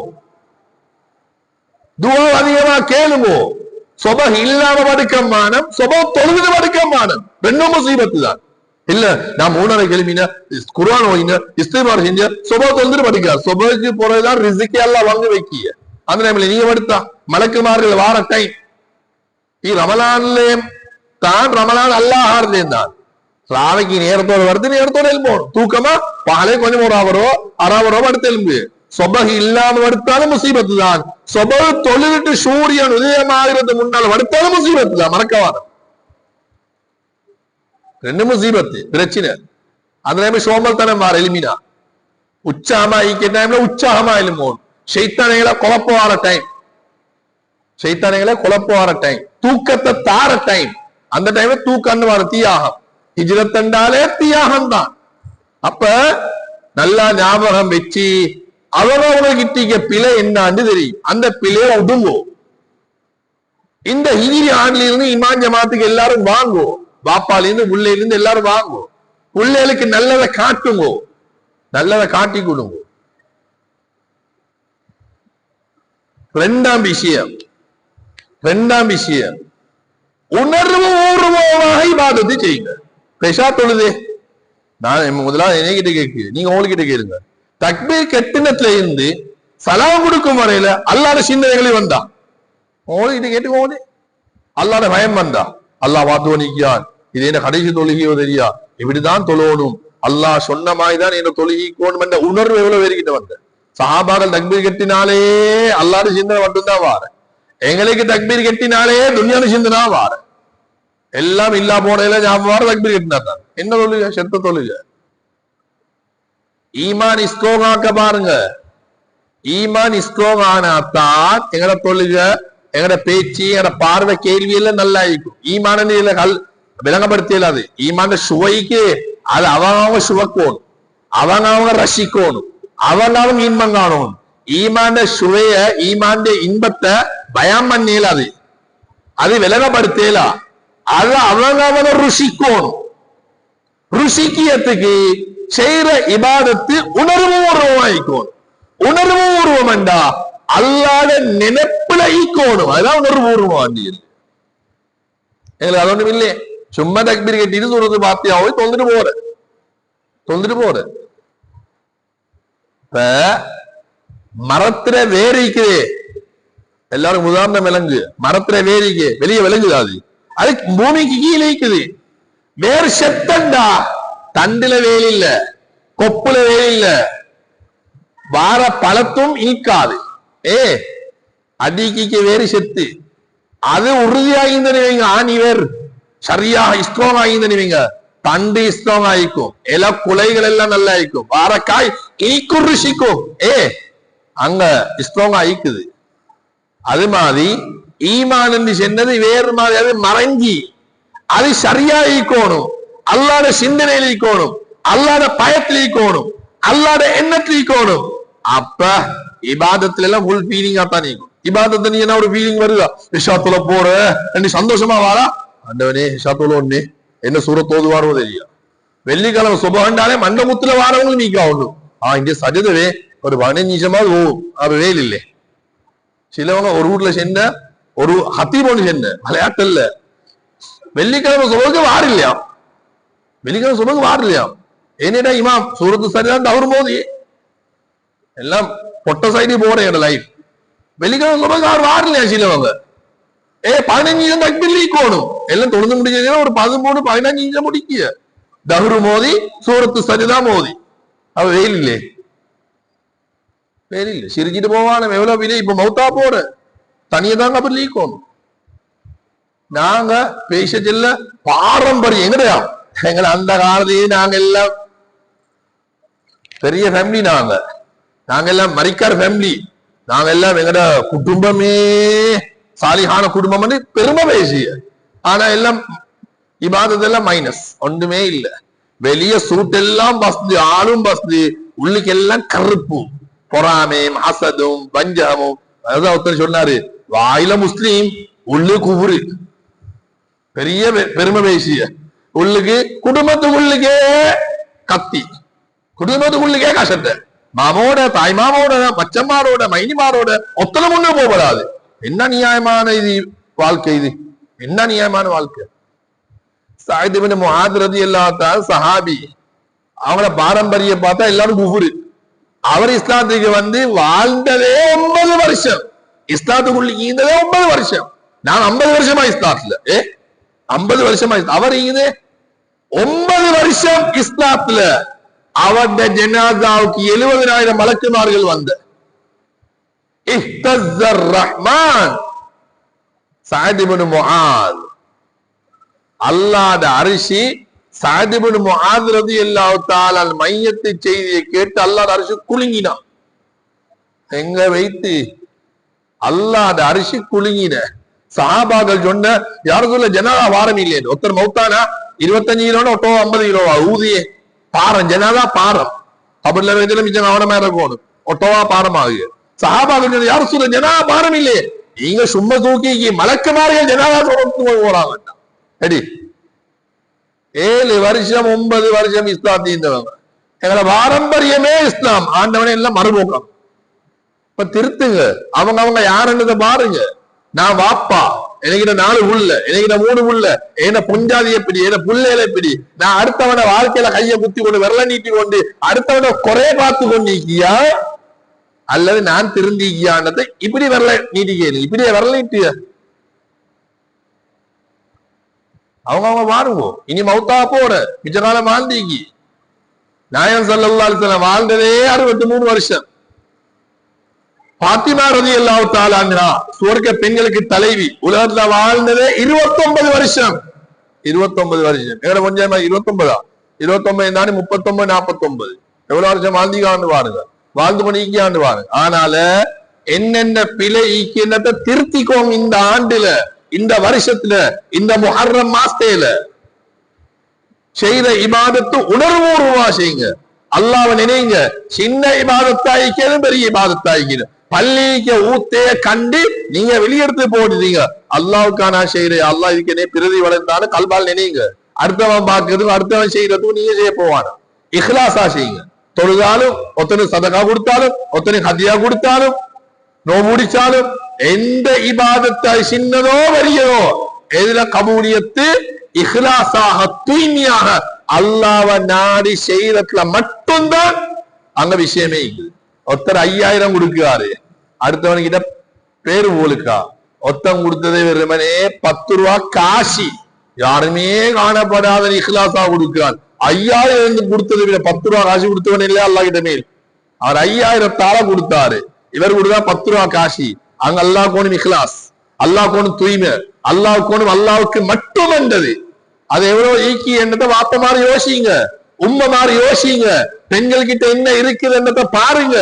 துவா அதிகமா கேளுங்கோ. சுபஹ் இல்லாம படுக்கமானம், சுபஹ் தொழுது படுக்கமானம், ரெண்டும் முசீபத்து தான். இல்ல நான் 3:30 கிளம்பினா குர்ஆன் ஓதினா இஸ்திக்பார் செஞ்ச சுபஹ் தொழுது படிக்க சுபஹ்க்கு போறதுதான் ரிஸ்க் எல்லாம் வாங்கி வைக்கிய. அந்த டைம்ல நீங்க படுத்தா மலக்குமார்கள் வார டைம் ரமலான்ல தான், ரமலான் அல்லாஹ் ஆறுதான் ராவைக்கு நேரத்தோட வருது, நேரத்தோட எழுப்பணும். தூக்கமா பாலே கொஞ்சம் ஒரு அவரோ அரை படுத்து எழும்பு. சொபஹ் இல்லாம படுத்தாலும் முசீபத்து தான். சொபஹ் தொழுவிட்டு சூரியன் உதயமாகிறது முன்னால் படுத்தாலும் முசீபத்து தான், மறக்கவான ரெண்டு முசீபத்து பிரச்சனை. அந்த டைம் சோம்பல்தனம் வார எலுமினா உற்சாகமா ஈக்க டைம்ல உற்சாகமா எழும்போம். ஷைத்தானைகளை குழப்பவார டைம், ஷைத்தானைகளை குழப்பவார டைம், தூக்கத்தை தார டைம். அந்த டைம்ல தூக்கன்னு வர தியாகம். ஹிஜ்ரத் என்றாலே தியாகம் தான். அப்ப நல்லா ஞாபகம் வச்சு அவங்க கிட்டிக்க பிழை என்னான்னு தெரியும், அந்த பிழையை ஒடுங்கும். இந்த ஹிஜ்ரி ஆண்டுல இருந்து இமாம் ஜமாத்துக்கு எல்லாரும் வாங்கோ, பாப்பால இருந்து உள்ளையில இருந்து எல்லாரும் வாங்கோ. பிள்ளைகளுக்கு நல்லதை காட்டுங்கோ, நல்லதை காட்டி கொடுங்க. ரெண்டாம் விஷயம் உணர்வு பூர்வமாக இபாதத்தை செய்யுங்க. பெஷா தொழுதே நான் முதலாவது என்னகிட்ட கேட்கு, நீங்க உங்ககிட்ட கேளுங்க. தக்பீர் கெட்டினத்துல இருந்து சலாம் கொடுக்கும் வரையில அல்லாத சிந்தனைகளே வந்தா உங்ககிட்ட கேட்டுக்கோங்க. அல்லாத பயம் வந்தா அல்லாஹ் பார்த்து நிற்கிறான், இது என்ன கடைசி தொழுகையோ தெரியா, இப்படிதான் தொழணும், அல்லாஹ் சொன்ன மாதிரிதான் என்ன தொழுகிக்கோணும் என்ற உணர்வு எவ்வளவு பேருக்கிட்ட வந்த. சஹாபாக்கள் தக்பீர் கெட்டினாலே அல்லாத சிந்தனை மட்டும்தான் வார. எங்களுக்கு தக்பீர் கெட்டினாலே துன்யான சிந்தனா வார. எல்லாம் இல்லா போனையில ஞாபகம் தக்பீர் கெட்டினா தான். என்ன தொழுக? செத்த தொழுக. ஈமான் ஸ்ட்ராங் ஆக்க பாருங்க. ஈமான் ஸ்ட்ராங் ஆனாத்தான் எங்கட தொழுக, எங்கட பேச்சு, எங்கட பார்வை, கேள்வி எல்லாம் நல்லா இருக்கும். ஈமான விளங்கப்படுத்தலாது. ஈமான சுவைக்கு அது அவங்க சுவைக்கணும், அவங்க ரசிக்கணும், அவங்க இன்பம் காணணும். ஈமாண்ட சுவைய, ஈமாண்ட இன்பத்தை பயம் பண்ணல, அது விலகப்படுத்தல, அது அவங்க ருசிக்கணும். ருசிக்கியத்துக்கு செய்யற இபாதத்து உணர்வுபூர்வமாயிக்கணும். உணர்வுபூர்வம் என்றா அல்லாத நினைப்புல ஈக்கணும். அதுதான் உணர்வுபூர்வம். எங்களுக்கு அது ஒண்ணும் இல்லையே. சும்மா தக்பீர் கட்டிட்டு சூரத்து பாத்தியாவை தொந்துட்டு போற. இப்ப மரத்துல வேறிக்குதே, எல்லாரும் உதாரணம் விலங்கு. மரத்துல வேறிக்கு வெளியே விலங்குது, அது பூமிக்கு கீழே இருக்குது. வேறு செத்தண்டா தண்டுல வேல் இல்ல, கொப்புல வேல் இல்ல, வார பழத்தும் ஈக்காது. அடிக்கு வேறு செத்து அது உறுதியாகிந்த ஆணி வேர் சரியாக ஸ்ட்ராங் ஆகிந்த தண்டு ஸ்ட்ராங் ஆயிக்கும். எல்லா குலைகள் எல்லாம் நல்லா ஆயிக்கும். வாரக்காய் ஈக்கும் ருசிக்கும். அங்க ஸ்ட்ராங் ஆயிக்குது. அது மாதிரி ஈமான் என்று சென்றது வேறு மாதிரி. அது மறைஞ்சி அது சரியா ஈக்கணும். அல்லாத சிந்தனையில் ஈக்கணும், அல்லாத பயத்தில் ஈக்கணும், அல்லாத எண்ணத்தில் ஈக்கணும். அப்ப இபாதத்துல எல்லாம் ஃபுல் ஃபீலிங்கா தான் நீக்கும். இபாதத்தை நீ என்ன ஒரு ஃபீலிங் வருதா? இஷாத்துல போற சந்தோஷமா வாரா, ஆண்டவனே இஷாத்துல ஒண்ணு என்ன சூரத் ஓதுவாரோ தெரியும். வெள்ளிக்கிழமை சுபகண்டாலே மண்டபத்துல வாரவங்களும் நீக்கா ஒண்ணு. இங்க சஜதவே ஒரு 15 நிமிஷமாவது ஓவும். அப்ப வேல் இல்லை. சிலவங்க ஒரு வீட்டுல சென்ன ஒரு ஹத்தீப் ஒண்ணு சென்ன விளையாட்டுல வெள்ளிக்கிழமை சுபக்கு வார் இல்லையா, வெள்ளிக்கிழமை சுபக்கு வார் இல்லையா. என்னடா இமாம் சூரத்து சரிதான் அவரு போது எல்லாம் பொட்ட சைடு போறேன் லைஃப். வெள்ளிக்கிழமை சுபக்கு அவர் வார் இல்லையா. சிலவங்க 15 நிமிஷம் தக்பீர் லீக்கணும். எல்லாம் தொழுந்து முடிஞ்சது ஒரு 13-15 நிமிஷம் முடிக்க தஹ்ரு மோதி சூரத்து சரிதான் மோதி. அவ வெயில் இல்லே, வெயில் இல்லை. சிரிச்சிட்டு போவான எவ்வளவு விலை. இப்ப மௌத்தா போற தனியை தாங்க அப்படி லீக்கணும். நாங்க பேச செல்ல பாரம்பரியம் எங்கடையா, எங்களை அந்த காலத்திலேயே நாங்க எல்லாம் பெரிய ஃபேமிலி. நாங்க எல்லாம் மரிக்கார் ஃபேமிலி. நாங்க எல்லாம் எங்கட குடும்பமே சாலிஹான குடும்பம் பெருமை பேசிய. ஆனா எல்லாம் இபாதத்தெல்லாம் மைனஸ், ஒன்றுமே இல்லை. வெளிய சூட் எல்லாம் பஸ்து, ஆளும் பஸ்து, உள்ளுக்கு எல்லாம் கருப்பு, பொறாமையும் அசதும் வஞ்சகமும். அதுதான் ஒருத்தர் சொன்னாரு, வாயில முஸ்லீம் உள்ளு குபுரு. பெரிய பெருமை பேசிய உள்ளுக்கு குடும்பத்துக்குள்ளுக்கே கத்தி, குடும்பத்துக்குள்ளுக்கே கஷ்டத்தை. மாமோட தாய் மாமோட மச்சம்மாரோட மைனிமாரோட ஒத்தனை முன்னே போகப்படாது. என்ன நியாயமான இது வாழ்க்கை? இது என்ன நியாயமான வாழ்க்கை? சஅத் இப்னு முஆத் ரலியல்லாஹு தஆலா சஹாபி. அவங்கள பாரம்பரிய பார்த்தா எல்லாரும் குஃபுரு. அவர் இஸ்லாத்துக்கு வந்து வாழ்ந்ததே 9 வருஷம். இஸ்லாத்துக்குள்ள ஈந்ததே 9 வருஷம். நான் 50 வருஷமா இஸ்லாத்துல 50 வருஷமா அவர் ஈந்தே 9 வருஷம் இஸ்லாத்துல. அவருடைய ஜனாசாவுக்கு 70,000 மலக்குமார்கள் வந்த இஹ்தஸர் ரஹ்மான் சஅத் இப்னு முஆத். அல்லாஹ்வுடைய அரிசி சஅத் இப்னு முஆத் ரலியல்லாஹு தஆலா மையத்து செய்தியை கேட்டு அல்லாஹ்வுடைய அரிசி குலுங்கினான். எங்க வைத்து அல்லாஹ்வுடைய அரிசி குலுங்கின. சஹாபாக்கள் சொன்ன யாரும் சொல்ல ஜனாதா வாரம் இல்லையே. ஒருத்தர் மௌத்தானா 25 கிலோன்னு ஒட்டோ 50 கிலோவா ஊதியே பாரம். ஜனாதா பாரம் கபர்ல வைத்துல மிச்சம் கவனமா இருக்கணும். ஒட்டோவா பாரம் ஆகுது. சஹாபாக்கள் யாரும் சொல்ல ஜனாதா பாரம் இல்லையே. நீங்க சும்மா தூக்கி மலக்குமார்கள் ஜனாதா போறாங்க. 7 வருஷம் 9 வருஷம் இஸ்லாம் தீர்ந்தவங்க. எங்களை பாரம்பரியமே இஸ்லாம். ஆண்டவனே எல்லாம் மறுபோக்கம். இப்ப திருத்துங்க. அவங்க யாருன்றத பாருங்க. நான் வாப்பா, எனக்கு 4 புள்ள, எனக்கு 3 புள்ள, என்ன பொஞ்சாதி எப்படி, என்ன புள்ளையில எப்படி, நான் அடுத்தவன வாழ்க்கையில கையை குத்தி கொண்டு விரல நீட்டி கொண்டு அடுத்தவன குறைய பார்த்து கொண்டிருக்கியா அல்லது நான் திருந்திக்கியான்றதை இப்படி விரல நீட்டிக்க, இப்படியே விரல நீட்டிய அவங்க பாருங்க. இனி மௌத்தா போற மிச்ச காலம் வாழ்ந்தீங்க. நாயகம் ஸல்லல்லாஹு அலைஹி வஸல்லம் வாழ்ந்ததே 63 வருஷம். பாத்திமா ரலியல்லாஹு தஆலா அன்ஹா சுவர்க்க பெண்களுக்கு தலைவி. உலகத்துல வாழ்ந்ததே 29 வருஷம். 29 வருஷம். எங்கட கொஞ்சம் 29 29 தானே 39 49 எவ்வளவு வருஷம் வாழ்ந்தீங்க பாருங்க. வாழ்ந்து பண்ணிக்காண்டு பாருங்க. ஆனால என்னென்ன பிழை ஈக்கியத்தை திருத்திக்கோங்க. இந்த ஆண்டுல, இந்த வருஷத்துல, இந்த முஹர்ரம் மாசத்துல செய்த இபாதத்து உணர்வுபூர்வமா செய்யுங்க. அல்லாஹ்வை நினைங்க. சின்ன இபாதத்தாய்க்கிறது பெரிய இபாதத்தாய்க்கிறது. பள்ளிக்கு ஊத்தைய கண்டு நீங்க வெளியெடுத்து போடுறீங்க. அல்லாவுக்கா நான் செய்யறேன், அல்லா இதுக்கு என்ன பிரதி வளர்ந்தாலும் கல்பால் நினைங்க. அடுத்தவன் பாக்குறதுக்கும் அடுத்தவன் செய்யறதுக்கும் நீங்க செய்ய போவான. இஹ்லாசா செய்யுங்க. தொழுதாலும் ஒருத்தனுக்கு சதகா கொடுத்தாலும் ஒருத்தனுக்கு ஹதியா கொடுத்தாலும் நோமுடிச்சாலும் எந்த இபாதத்தை சின்னதோ வரியதோ எதுல கபூலியத்து இஹ்லாசாக தூய்மையாக அல்லாஹ்வ நாடி செய்யறதுல மட்டும்தான் அங்க விஷயமே. ஒருத்தர் 5000 கொடுக்கிறாரு, அடுத்தவன்கிட்ட பேரு போலுக்கா. ஒருத்தன் கொடுத்ததே வெறுமனே 10 ரூபா காசி, யாருமே காணப்படாத இஹ்லாசா கொடுக்கிறான். 5000 கொடுத்ததை விட 10 ரூபா காசி கொடுத்தவன் இல்லையா அல்லாஹ் கிட்ட மேல். அவர் 5000 தாள கொடுத்தாரு, இவர் கொடுத்தா 10 ரூபா காசி. அங்க அல்லாஹ் கோணும் இஹ்லாஸ், அல்லாஹ் கோணும் தூய்மை, அல்லாஹ் கோணும் அல்லாவுக்கு மட்டும் என்றது. அது எவ்வளவு ஈக்கி என்னத்தை வாப்ப மாதிரி யோசிங்க, உண்மை மாதிரி யோசிங்க, பெண்கள் கிட்ட என்ன இருக்குது என்னத்தை பாருங்க.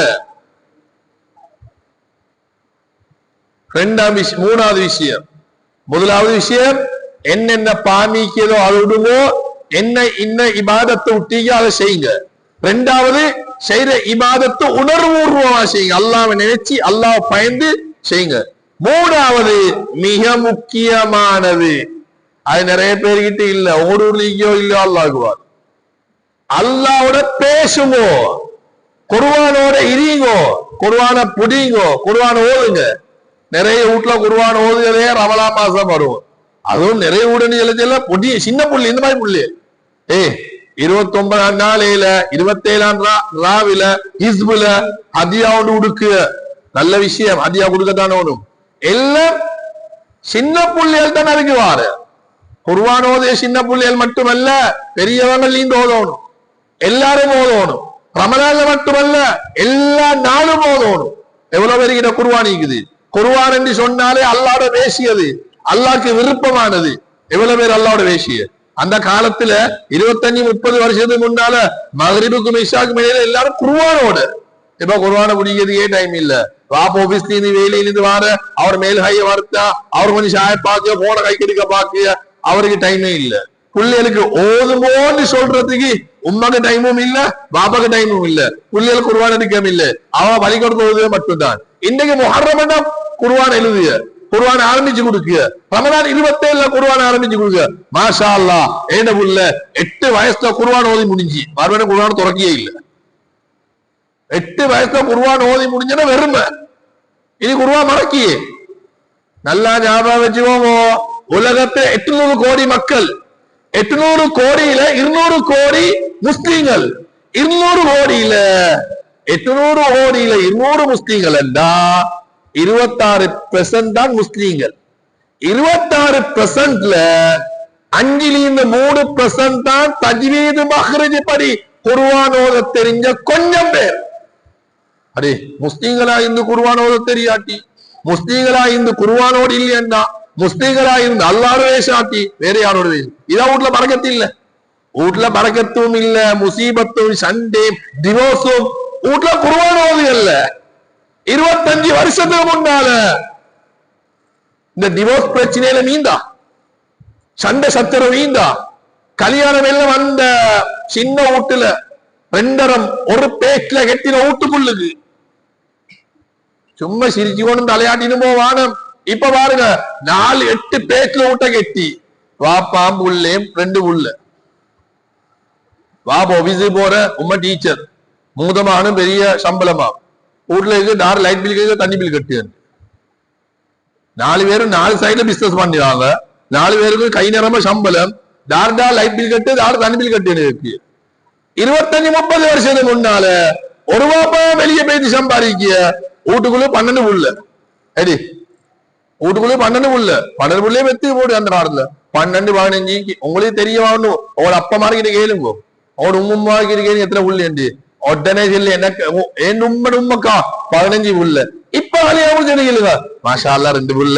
மூணாவது விஷயம், முதலாவது விஷயம் என்னென்ன பாமிக்கிறதோ அது விடுங்கோ, என்ன இன்ன இபாதத்தை விட்டீங்க அதை செய்யுங்க. ரெண்டாவது செய்யற இபாதத்தை உணர்வுபூர்வமா செய்யுங்க, அல்லாஹ்வை நினைச்சு அல்லாஹ் பயந்து செய்யுங்க. மூணாவது மிக முக்கியமானது, அது நிறைய பேர்கிட்ட இல்ல, ஓடூர்லிக்கோ இல்லையோ அல்லாஹ்வார், அல்லாஹ்வோட பேசுங்கோ, குர்ஆனோட இருங்கோ, குர்ஆன புடிங்கோ, குர்ஆன ஓதுங்க. நிறைய வீட்டுல குர்ஆன் ஓதுகிறதே ரமலா மாசம் வரும். அதுவும் நிறைய வீடு பொடி சின்ன புள்ளி, இந்த மாதிரி புள்ளி 29ஆம் நாளையில 27ஆம் ராவில ஹிஸ்புல ஹதியாவோடு உடுக்கு. நல்ல விஷயம், ஹதியா கொடுக்கத்தான ஒண்ணும். எல்லாம் சின்ன புள்ளிகள் தான் அறிக்குவாரு. குர்ஆன் ஓதிய சின்ன புள்ளிகள் மட்டுமல்ல, பெரியவங்கள் நீங்க ஓதணும், எல்லாரும் ஓதணும். ரமலான்ல மட்டுமல்ல எல்லா நாளும் ஓதணும். எவ்வளவு பேருக்கிட்ட குர்ஆன் இருக்குது. குர்ஆன் என்று சொன்னாலே அல்லாஹ்வோட பேசியது, அல்லாஹ்க்கு விருப்பமானது. எவ்வளவு பேர் அல்லாஹ்வோட பேசிய அந்த காலத்துல 25-30 வருஷத்துக்கு முன்னால மக்ரிபுக்கும் இஷாக்கும் இடையில எல்லாரும் குர்ஆனோட. இப்ப குர்ஆன குடிக்கிறதுக்கே டைம் இல்ல. வாப்ப ஆபீஸ்ல இருந்து வேலையில இருந்து வார, அவர் மேல் கைய வார்த்தா, அவர் கொஞ்சம் சாய பாக்க, போன கை கெடுக்க பாக்க, அவருக்கு டைமே இல்ல. பிள்ளைகளுக்கு ஓதுமோன்னு சொல்றதுக்கு உம்மாக்கு டைமும் இல்ல, பாப்பாக்கு டைமும் இல்ல. பிள்ளைகளுக்கு குர்ஆன் எடுக்கவும் இல்ல, அவன் வழி கொடுத்து ஓதுவே மட்டும்தான். இன்னைக்கு முஹர்ரம் குர்ஆன் எழுதிய, குர்ஆன் ஆரம்பிச்சு கொடுக்க, ரமலான் 27ல குர்ஆன் ஆரம்பிச்சு கொடுக்க. மாஷா அல்லாஹ், ஏண்ட புள்ள 8 வயசுல குர்ஆன் ஓதி முடிஞ்சு, மறுபடியும் குர்ஆன் துறக்கியே இல்ல. 8 வயசுல குர்ஆன் ஓதி முடிஞ்சனா வெறுமை, இனி குர்ஆன் மறக்கியே. நல்லா ஞாபகம் வச்சுக்கோங்க, உலகத்துல 800 கோடி மக்கள், 800 கோடியில 200 கோடி முஸ்லீம்கள். 200 கோடியில 800 கோடியில 200 முஸ்லீம்கள் என்றா 26% தான் முஸ்லீம்கள். 26%ல 5-3% தான் தஜ்வீது மஹ்ரஜ் படி குர்ஆன் ஓத தெரிஞ்ச கொஞ்சம் பேர். அடே முஸ்லீம்களா இருந்து குர்ஆன் ஓத தெரியாட்டி, முஸ்லீம்களா இருந்து குர்ஆனோடு இல்லையா, முஸ்லீம்களா இருந்து அல்லாஹ்வோட வேஷாட்டி வேற யாரோட வேஷம்? இதா வீட்டுல பரக்கத்து இல்ல, வீட்டுல பரக்கத்தும் இல்ல, முசீபத்தும் சண்டே டிவோர்ஸும் வீட்டுல குர்ஆன் ஓதுகள்ல. 25 வருஷத்துக்கு முன்னால இந்த டிவோர்ஸ் பிரச்சனையில மீந்தா, சண்டை சத்திரம் மீந்தா, கல்யாணம் எல்லாம் வந்த சின்ன வீட்டுல 2.5 ஒரு பேட்ல கெட்டின வீட்டுக்குள்ளுக்கு சும்மா சிரிச்சு கொண்டு தலையாட்டின்னு போவானம். இப்ப பாருங்க 4-8 பேட்ல வீட்டை கெட்டி, வாப்பாம் புள்ளேம் 2 புள்ள, வாப்பா ஆபீஸு போற, உம்மா டீச்சர், மூதமானும் பெரிய சம்பளமா, வீட்டுல இருக்கு டார் லைட் பில் கேட்க, தண்ணி பில் கட்டு. 4 பேரும் 4 சைட்ல பிசினஸ் பண்ணிடுவாங்க, 4 பேருக்கு கை நேரமா சம்பளம், டார்டா லைட் பில் கட்டு, டார் தண்ணி பில் கட்டு இருக்கு. 25-30 வருஷத்துக்கு முன்னால ஒரு வாப்பா வெளியே போயிட்டு சம்பாதிக்க, வீட்டுக்குள்ள 12 புள்ள. அடி வீட்டுக்குள்ளே 12 புள்ள, 12 புள்ளையே வெத்தி போடு அந்த நாடுல 12-15. உங்களுக்கு தெரிய வரணும், அவட அப்பா மாதிரி கிட்ட கேளுங்க, அவட உம்மா கிட்ட கேளுங்க எத்தனை புள்ளி உடனே சொல்லு. எனக்கு என் உம்மக்கா 15 புள்ள. இப்ப கல்யாணம் கேளுங்க, மாஷா அல்லாஹ் 2 புள்ள,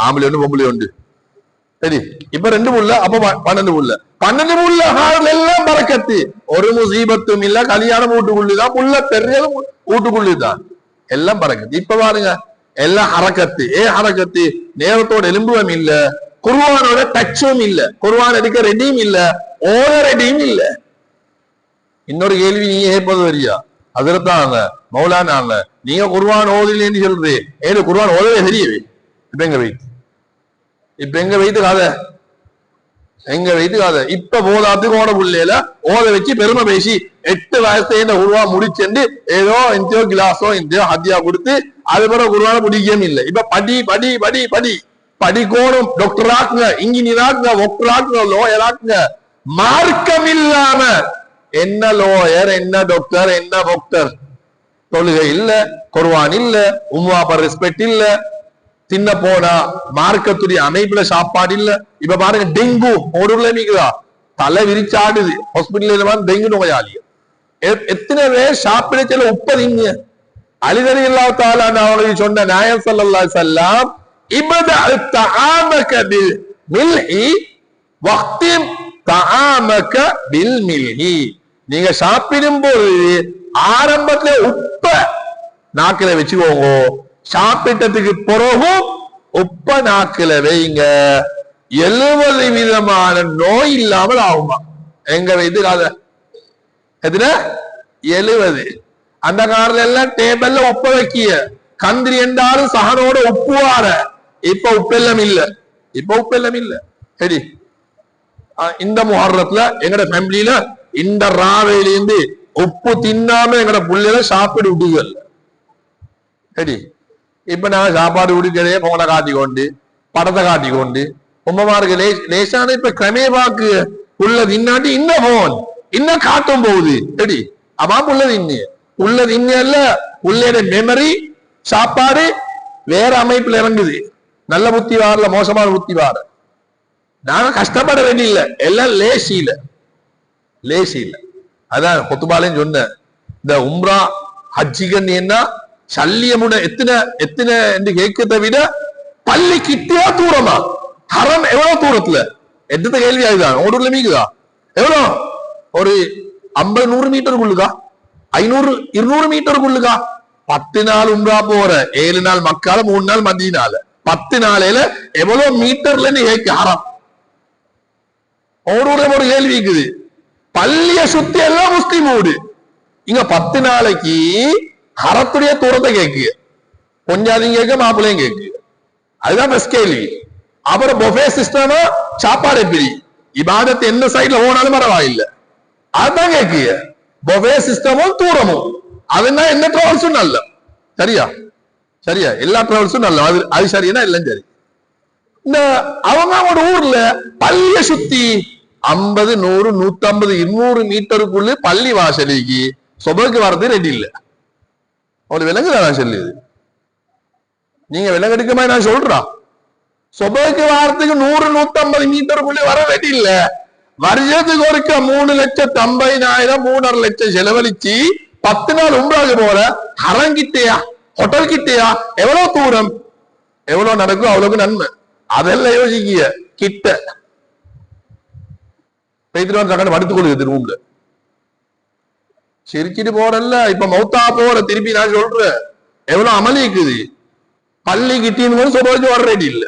ஆம்பளை ஒண்ணு பொம்பளை உண்டு. சரி, இப்ப 2 புள்ள, அப்ப 12 புள்ள. 12 புள்ள எல்லாம் பறக்கத்து, ஒரு முசீபத்தும் இல்ல. கல்யாணம் வீட்டுக்குள்ளுதான், புள்ள பெரியதும் வீட்டுக்குள்ளுதான், எல்லாம் பறக்கத்து. இப்ப பாருங்க எல்லாம் ஹரக்கத்து. ஹரக்கத்து, நேரத்தோட எலும்புவம் இல்ல, குர்ஆனோட டச்சும் இல்ல, குர்ஆன் எடுக்க ரெடியும் இல்ல, ஓத ரெடியும் இல்ல. இன்னொரு கேள்வி நீங்க கேட்பது வரியா, அதிரத்தாங்க மௌலானாங்க நீங்க குர்ஆன் ஓதிலேன்னு சொல்றது ஏன்னு குர்ஆன் ஓதவே தெரியவே இப்ப எங்க வைத்து கதை இப்ப போதாத்துக்கு ஓட புள்ளையில ஓத வச்சு பெருமை பேசி 8 வயசுல இந்த குர்ஆன் முடிச்சுட்டு ஏதோ இந்தியோ கிளாஸோ இந்தியோ ஹத்தியா கொடுத்து அது பிறகு குர்ஆன பிடிக்கவே இல்லை இப்ப படி படிக்கோணும் டாக்டர் ஆக்குங்க இன்ஜினியர் ஆக்குங்க ஒக்டர் ஆக்குங்க லோயர் ஆக்குங்க மார்க்கம் இல்லாம என்ன லோயர் என்ன டாக்டர் என்ன டாக்டர் தொழுகை இல்ல குர்ஆன் இல்ல உம்மா ரெஸ்பெக்ட் இல்ல தின்ன போனா மார்க்கத்துடைய அமைப்புல சாப்பாடு இல்ல இப்ப பாருங்க டெங்கு ஓடுல மீக்குதா தலை விரிச்சாடுது ஹாஸ்பிட்டல் டெங்கு நோயாளி எத்தனை பேர் சாப்பிடச்சல உப்பதிங்க அலிதறி இல்லாத்தால அவங்களுக்கு சொன்ன நாயகம் ஸல்லல்லாஹு அலைஹி வஸல்லம் இப்தா தஆமக பில் மில்ஹி வக்திம் தஆமக பில் மில்ஹி நீங்க சாப்பிடும் போது ஆரம்பத்துல உப்ப நாக்கில வச்சுக்கோங்க சாப்பிட்டதுக்கு பிறகும் உப்ப நாக்கில வைங்க 70 விதமான நோய் இல்லாமல் ஆகுமா எங்க வைத்து எதுல 70 அந்த காலத்துல எல்லாம் டேபிள்ல உப்ப வைக்கிய கந்திரி என்றாலும் சகனோட உப்புவார இப்ப உப்பெல்லாம் இல்ல சரி இந்த முஹர்ரத்துல எங்கட ஃபேமிலியில இந்த ராவையிலிருந்து உப்பு தின்னாம எங்கட புள்ளையில சாப்பிடு விடுகள் சரி இப்ப நான் சாப்பாடு குடிக்கிறதே பொங்கலை காட்டிக்கொண்டு படத்தை காட்டிக்கொண்டு உம்மமாருக்கு லேசான இப்ப கிரமே வாக்கு உள்ளது இன்னாட்டி இன்ன போன் இன்னும் காட்டும் போகுது சரி அம்மா உள்ளது இன்ன உள்ளேட மெமரி சாப்பாடு வேற அமைப்புல இறங்குது நல்ல புத்தி வாரல மோசமான புத்தி வார நாங்க கஷ்டப்பட வேண்டிய எல்லாம் லேசியில அதான் கொத்துபாலையும் சொன்ன இந்த உம்ரா ஹஜ்ஜிகன் என்ன சல்லியமுட எத்தனை என்று கேட்கறத விட பள்ளி கிட்டியா தூரமா ஹரம் எவ்வளவு தூரத்துல எந்த கேள்வி ஆகுதான் ஓடூர்ல மீக்குதா எவ்வளவு ஒரு 50-100 மீட்டருக்குள்ளுக்கா 500-200 மீட்டருக்குள்ளுக்கா 10 நாள் உம்ரா போற 7 நாள் மக்கால 3 நாள் மதீனால 10 நாளையில எவ்வளவு மீட்டர்ல கேட்க ஹரம் ஓடூர்ல ஒரு கேள்வி இருக்குது பள்ளிய சுத்தி எல்லாம் முஸ்லிம் ஊடு இங்க 10 நாளைக்கு ஹரத்துடைய தூரத்தை கேட்கு கொஞ்சாதையும் கேட்க மாப்பிள்ளையும் கேட்கு அதுதான் பெஸ்ட் கேள்வி அப்புறம் பொஃபே சிஸ்டமா சாப்பாடு எப்படி இபாதத்து எந்த சைட்ல போனாலும் பரவாயில்லை அதுதான் கேட்கு பொஃபே சிஸ்டமும் தூரமும் அதுனா எந்த டிராவல்ஸும் நல்ல சரியா எல்லா டிராவல்ஸும் நல்ல அது சரியா எல்லாம் சரி இந்த அவங்க ஒரு ஊர்ல பள்ளிய சுத்தி 50 100 150 200 மீட்டருக்குள்ள பள்ளி வாசலிக்கு சொபக்கு வர்றது ரெடி இல்லை ஒரு விலங்குதான் நான் சொல்லியது நீங்க விலங்கெடுக்க மாதிரி நான் சொல்றேன் சொபக்கு வாரத்துக்கு 100-150 மீட்டருக்குள்ளே வர வேண்டிய இல்ல வருஷத்துக்கு ஒருக்க 3,50,000 3.5 லட்சம் செலவழிச்சு 10 நாள் உம்ராக்கு போற ஹரங்கிட்டையா ஹோட்டல் கிட்டையா எவ்வளவு தூரம் எவ்வளவு நடக்கும் அவ்வளவுக்கு நன்மை அதெல்லாம் யோசிக்கிய கிட்ட படுத்துக் கொள்ளுது ரூம்ல சிரிச்சிட்டு போறல்ல இப்ப மௌத்தா போற திருப்பி நான் சொல்றேன் எவ்வளவு அமளி இருக்குது பள்ளி கிட்டின்னு சொல்றது வர ரெடி இல்ல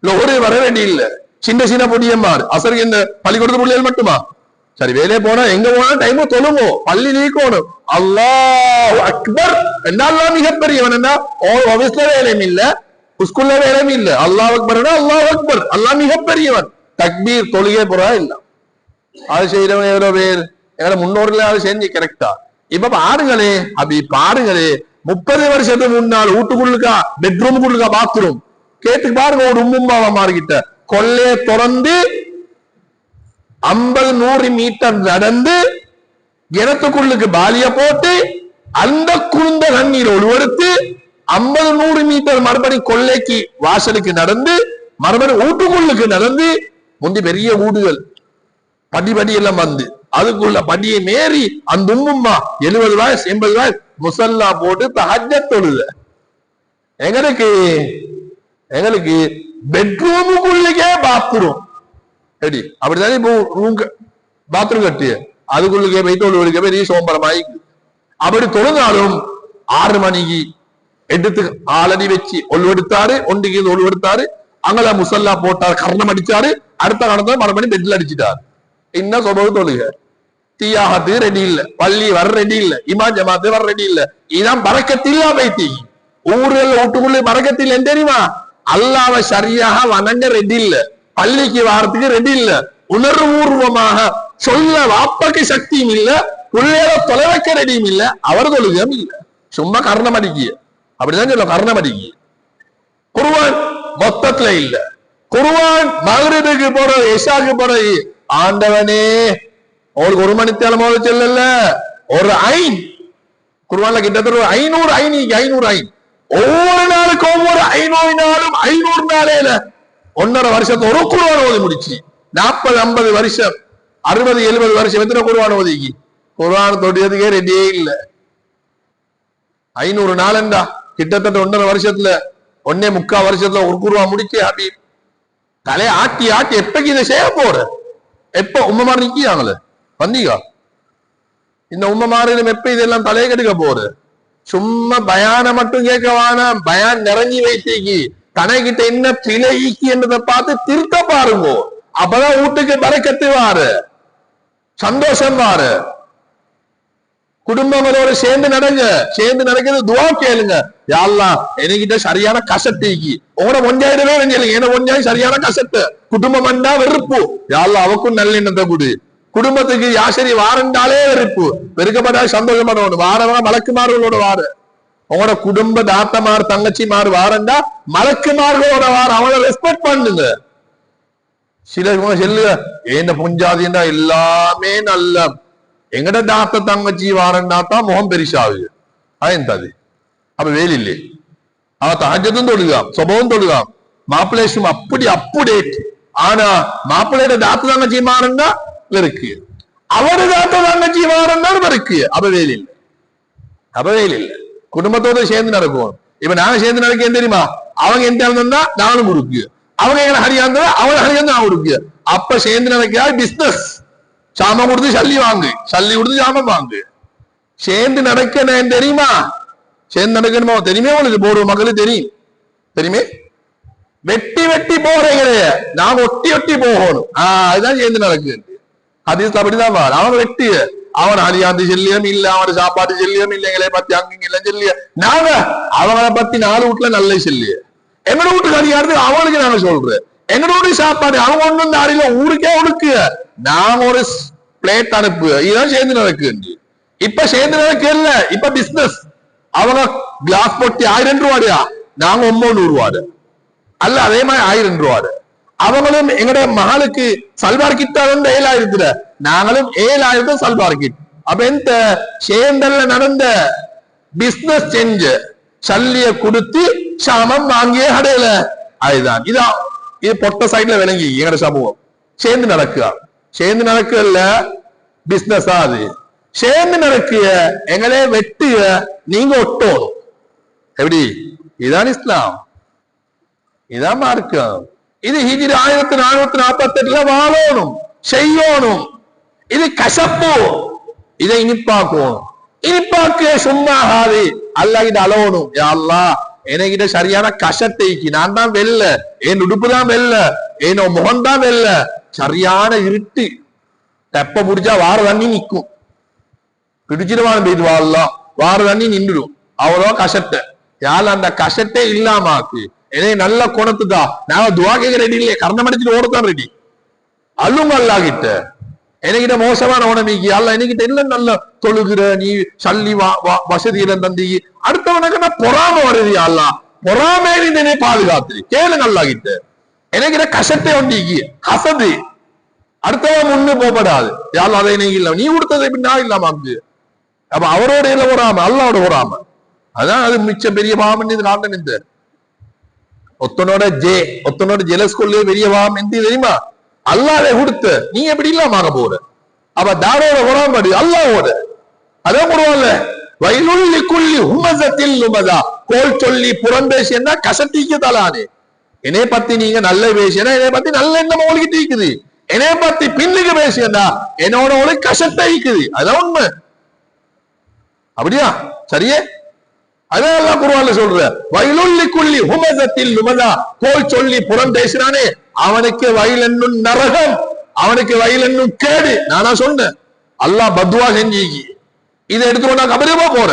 ஒரு வர ரெடி இல்ல சின்ன பொடியம்மாறு அசருக்கு இந்த பள்ளிக்கூடத்து பிள்ளைகள் மட்டுமா சரி வேலையை போனா எங்க போனா டைம் தொழுவோம் பள்ளி நீக்கணும் அல்லாஹ் அக்பர் என்னெல்லாம் மிகப்பெரியவன் என்ன ஆபீஸ்ல வேலையும் இல்ல ஸ்கூல்ல வேலையும் இல்ல அல்லாஹ் அக்பர் அல்லாஹ் அக்பர் அல்லாஹ் மிகப்பெரியவன் தக்பீர் தொழுகை போறா இல்ல அது செய்யறவன் எவ்வளவு பேர் எங்களை முன்னோர்கள் அதை செஞ்சு கரெக்டா இப்ப பாருங்களே அப்படி பாருங்களே 30 வருஷத்துக்கு முன்னால் வீட்டுக்குள்ளுக்கா பெட்ரூமுக்குள்ளுக்கா பாத்ரூம் கேட்டு பாருங்க ஒரு உம்மும்பாவா கிட்ட கொள்ளைய திறந்து 50-100 மீட்டர் நடந்து கிணத்துக்குள்ளுக்கு பாலிய போட்டு அந்த குளிர்ந்த தண்ணீர் ஒழுவெடுத்து 50-100 மீட்டர் மறுபடி கொள்ளைக்கு வாசலுக்கு நடந்து மறுபடி வீட்டுக்குள்ளுக்கு நடந்து முந்தி பெரிய வீடுகள் படி எல்லாம் வந்து அதுக்குள்ள படியை மேறி அந்த உம்மும்மா 70 வயசு 80 வயசு முசல்லா போட்டு தஹஜ்ஜத் தொழுத எங்களுக்கு பெட்ரூமுக்குள்ளே பாத்ரூம் எப்படி அப்படித்தானே இப்போ ரூம் பாத்ரூம் கட்டிய அதுக்குள்ளே போய் தொழுவெடுக்க பெரிய சோம்பரமாயி அப்படி தொழுந்தாலும் 6 மணிக்கு எடுத்து ஆளடி வச்சு ஒழுவெடுத்தாரு ஒன்றுக்கு ஒழுவெடுத்தாரு அங்கல முசல்லா போட்டாரு கர்ணம் அடிச்சாரு அடுத்த காலத்துல மறுபடியும் பெட்ல அடிச்சுட்டாரு என்ன சொல்றது தொழுக தியாகத்து ரெடி இல்ல, பள்ளி வர ரெடி இல்ல, இமாம் ஜமாத்து வர ரெடி இல்ல. இதான் பறக்கத்தில்லா பைத்தி. ஊர்கள் வீட்டுக்குள்ள பறக்கத்தில் என்ன தெரியுமா? அல்லாஹ்வை சரியாக வணங்க ரெடி இல்ல, பள்ளிக்கு வாரத்துக்கு ரெடி இல்ல, உணர்வுபூர்வமாக சொல்ல வாப்பக்கு சக்தியும் இல்ல, பிள்ளைகளை தொலை வைக்க ரெடியும் இல்ல, அவர் தொழுகம் இல்ல, சும்மா கர்ணம் அடிக்கிய. அப்படிதான் சொல்ல, கர்ணம் அடிக்கிய. குர்ஆன் மொத்தத்துல இல்ல. குர்ஆன் மக்ரிபுக்கு போறது, இஷாக்கு போறது, ஆண்டவனே அவருக்கு ஒரு மணித்தாலும் செல்லல, ஒரு ஐன் குர்ஆன்ல கிட்டத்தட்ட 500 ஐன், 500 ஐன். ஒவ்வொரு நாளுக்கு ஒவ்வொரு 500 நாளும் 500 நாளையில 1.5 வருஷத்தை ஒரு குர்ஆன் ஓதி முடிச்சு. 40-50 வருஷம், 60-70 வருஷம் எத்தனை குர்ஆன் ஓதிக்கு? குர்ஆன் தொடியதுக்கே ரெடியே இல்ல. 500 நாளண்டா கிட்டத்தட்ட 1.5 வருஷத்துல 1.25 வருஷத்துல ஒரு குர்ஆன் முடிச்சு. அப்படி தலையை ஆட்டி ஆட்டி எப்பக்கு இதை செய்ய போற? எப்ப உம்மமார் நிக்கிறாங்களே வந்தீங்க, இந்த உம்மமாரிலும் எப்ப இதெல்லாம் தலையை கெடுக்க போற? சும்மா பயான மட்டும் கேட்க வேணாம், பயான் நிறைஞ்சி வைத்தீங்க, தனக்கிட்ட என்ன பிழைக்கு என்றதை பார்த்து திருத்த பாருங்க. அப்பதான் வீட்டுக்கு பறக்கத்து வாரு, சந்தோஷம் வாரு. குடும்பங்களோட சேர்ந்து நடங்க, சேர்ந்து நடக்கிறது துவா கேளுங்க. யா அல்லாஹ் என்கிட்ட சரியான கசட்டிக்கு உங்களோட ஒஞ்சாயிரமே வெஞ்சலுங்க, என்ன ஒஞ்சாய் சரியான கசட்டு, குடும்பம் வந்தா வெறுப்பு. யா அல்லாஹ் அவக்கும் நல்ல எண்ணத்தை கொடு. குடும்பத்துக்கு யாசரி வாரண்டாலே வெறுப்பு, வெறுக்கப்பட்டா சந்தோஷப்படணும். வாரவங்க மலக்குமார்களோட வாரு. உங்களோட குடும்ப தாத்தமார் தங்கச்சிமார் வாரண்டா மலக்குமார்களோட வார, அவங்கள ரெஸ்பெக்ட் பண்ணுங்க. சில சொல்லுங்க என்ன புஞ்சாதின்னா எல்லாமே நல்ல, எங்கட தாத்த தங்கச்சி வாரண்டாத்தான் முகம் பெரிசாவுது. அது அப்ப வேலில்லை. அவ தஹஜ்ஜுதும் தொழுகாம், சொபவும் தொழுகாம், மாப்பிள்ளையும் அப்படி அப்டேட். ஆனா மாப்பிள்ளையோட தாத்த தங்கச்சி மாறண்டா இருக்கு, அவரு தாத்த தங்கச்சி மாறண்டாலும் இருக்கு. அப்ப வேலில்லை, அப்ப வேலில்லை. குடும்பத்தோட சேர்ந்து நடக்கும். இப்ப நாங்க சேர்ந்து நடக்க தெரியுமா? அவங்க எந்த இருந்தா நானும் கொடுக்கு, அவங்க எங்களை ஹரியாந்தா அவங்க ஹரியாந்தா நான் கொடுக்கு. அப்ப சேர்ந்து நடக்க பிசினஸ். சாமம் கொடுத்து சல்லி வாங்கு, சல்லி கொடுத்து சாமம் வாங்கு. சேர்ந்து நடக்கணும் தெரியுமா? சேர்ந்து நடக்கணுமோ தெரியுமே உங்களுக்கு? போடுற மக்களுக்கு தெரியும், தெரியுமே. வெட்டி வெட்டி போறீங்க, நாங்க ஒட்டி ஒட்டி போகணும். அதுதான் சேர்ந்து நடக்கு. ஹதீஸ் அப்படிதான் பாரு. அவன் வெட்டி, அவன் அழியாந்து செல்லியம் இல்ல, அவன் சாப்பாடு செல்லியம் இல்ல, எங்களை பத்தி அங்க இல்ல செல்லிய. நாங்க அவங்களை பத்தி 4 வீட்டுல நல்ல செல்லிய, எங்க வீட்டுக்கு அழியாது அவனுக்கு நாங்க சொல்றேன். எங்க வீட்டு சாப்பாடு அவங்க ஒண்ணு இந்த அறையில ஊருக்கே ஒடுக்கு, நாங்க ஒரு பிளேட் அனுப்பு. இதுதான் சேர்ந்து நடக்கு. இப்ப சேர்ந்து நடக்க இல்ல, இப்ப பிசினஸ். அவங்க கிளாஸ் போட்டி 1000 ரூபாயா, நாங்க 900 ரூபாடு அல்ல, அதே மாதிரி 1000 ரூபாடு. அவங்களும் எங்கட மகளுக்கு சல்வார் கிட்ட வந்து 7000, நாங்களும் 7000 சல்வார் கிட். அப்ப இந்த சேர்ந்தல்ல நடந்த பிசினஸ் செஞ்ச சல்லிய கொடுத்து சாமம் வாங்கிய கடையில. அதுதான் இது பொட்ட சைட்ல விளங்கி எங்கட சமூகம் சேர்ந்து நடக்குதா? சேர்ந்து நடக்கல பிசினஸ். அது சேர்ந்து நடக்கிய எங்களே வெட்டிய நீங்க ஒட்டோம். எப்படி? இதுதான் இஸ்லாம், இதான் மார்க்கம். இது ஹிஜ்ரி 1448 வாழணும், செய்யணும். இது கசப்பு, இதை இனிப்பாக்கணும். இனிப்பாக்க சும்மா ஆகாது, அல்லாஹ் கிட்ட அலவணும். யா அல்லாஹ் என்கிட்ட சரியான கசட்டைக்கு, நான் தான் வெல்ல, என் உடுப்பு தான் வெல்ல, என் முகம் தான் வெல்ல, சரியான இருட்டு, தெப்ப பிடிச்சா வார தண்ணி நிற்கும், பிடிச்சிருவான் போயிட்டு வாழலாம், வார தண்ணி நின்றுடும். அவ்வளோ கசட்டை. யாரு அந்த கசட்டே இல்லாமாக்கு என்னை நல்ல குணத்துதா. நாங்க துவா கேட்க ரெடி இல்லையே, கர்ணம் அடிச்சுட்டு ஓடத்தான் ரெடி. அல்லுங்க அல்லாஹ் கிட்ட. என்கிட்ட மோசமான உணமிக்கு அல்ல, என்கிட்ட இல்ல நல்ல தொழுகிற நீ சல்லி வசதியில தந்தி, அடுத்தவனுக்கு நான் பொறாம வருது. அல்லாஹ் பொறாமையினை பாதுகாத்து கேளுங்க அல்லாஹ் கிட்ட. என்கிட்ட கசட்டை ஒண்டிக்கு ஹசது, அடுத்தவன் முன்னு போகப்படாது. யாரும் அதை இல்ல, நீ கொடுத்ததை பின்னா இல்லாம. அப்ப அவரோட இல்ல பொறாம, அல்லாவோட பொறாம. அதான் அது மிச்ச பெரிய பாவம். இது நான் இந்த ஒத்தனோட ஜெலஸ் கொள்ளே பெரிய பாவம் என்று தெரியுமா? அல்லாவே கொடுத்த நீ எப்படி இல்லாம ஆக போற? அப்ப தாரோட பொறாமடி அல்லாவோட. அதான் போடுவான்ல, வயலுள்ளி குள்ளி உமசத்தில் உமதா, கோல் சொல்லி புறம்பேசியா கசட்டிக்கு தலானே. என்னை பத்தி நீங்க நல்ல பேசினா என்னை பத்தி நல்ல எண்ணம் உங்களுக்கு தீக்குது, என்னை பத்தி பின்னுக்கு பேசியா என்னோட உங்களுக்கு கசட்டை இருக்குது. அதான் உண்மை. அப்படியா? சரியே? அதான் குர்ஆன்ல சொல்ற, வயலுள்ளி குள்ளி ஹுமஸத்தில் லுமஸா, கோல் சொல்லி புறம் பேசினானே அவனுக்கு வயல் என்னும் நரகம், அவனுக்கு வயல் என்னும் கேடு. நானா சொன்னேன், அல்லாஹ் பத்வா செஞ்சிக்கு. இதை எடுத்துக்கொண்டா கபருமா போற,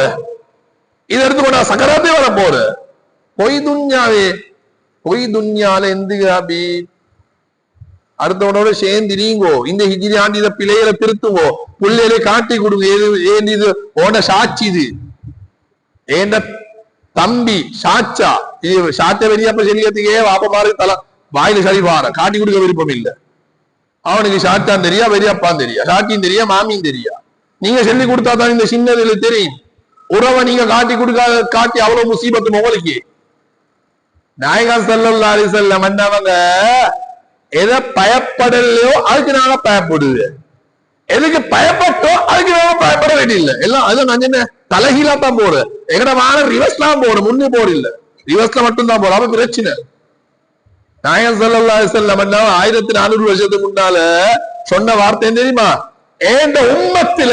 இதை எடுத்துக்கொண்டா சக்கராத்தே வர போற. பொய் துன்யாவே, பொய் துன்யால எந்த அபி அடுத்தவனோட சேர்ந்து நீங்கோ. இந்த ஹிஜ்ரி ஆண்டு இதை பிள்ளைகளை திருத்துவோ, பிள்ளைகளை காட்டி கொடுங்க. ஏன் இது ஓட சாட்சி, இது ஏண்ட தம்பி சாச்சா, இது சாத்த வெளியப்ப செல்லியத்துக்கே வாப்பமாறு தலை வாயில சரிவார காட்டி கொடுக்க விருப்பம் இல்லை. அவனுக்கு சாத்தான் தெரியா, பெரியப்பான் தெரியா, சாட்சியும் தெரியா, மாமியும் தெரியா. நீங்க சொல்லி கொடுத்தா தான் இந்த சின்னதுல தெரியும். உறவை நீங்க காட்டி கொடுக்காத காட்டி அவ்வளவு முசீபத்து உங்களுக்கு. நாயகம் ஸல்லல்லாஹு அலைஹி வஸல்லம் அவங்க எதை பயப்படலையோ அதுக்கு நாங்க பயப்படுது, எதுக்கு பயப்பட்டோ அதுக்கு நாங்க பயப்பட வேண்டியதில்லை. எல்லாம் அது நான் என்ன தலைகீழா தான் போற, எங்கட வான ரிவர்ஸ்லாம் போற, முன்னே போற இல்ல, ரிவர்ஸ்ல மட்டும் தான் போற. அப்ப பிரச்சனை. நாயகம் ஸல்லல்லாஹு அலைஹி வஸல்லம் 1400 வருஷத்துக்கு முன்னால சொன்ன வார்த்தை தெரியுமா? ஏண்ட உம்மத்துல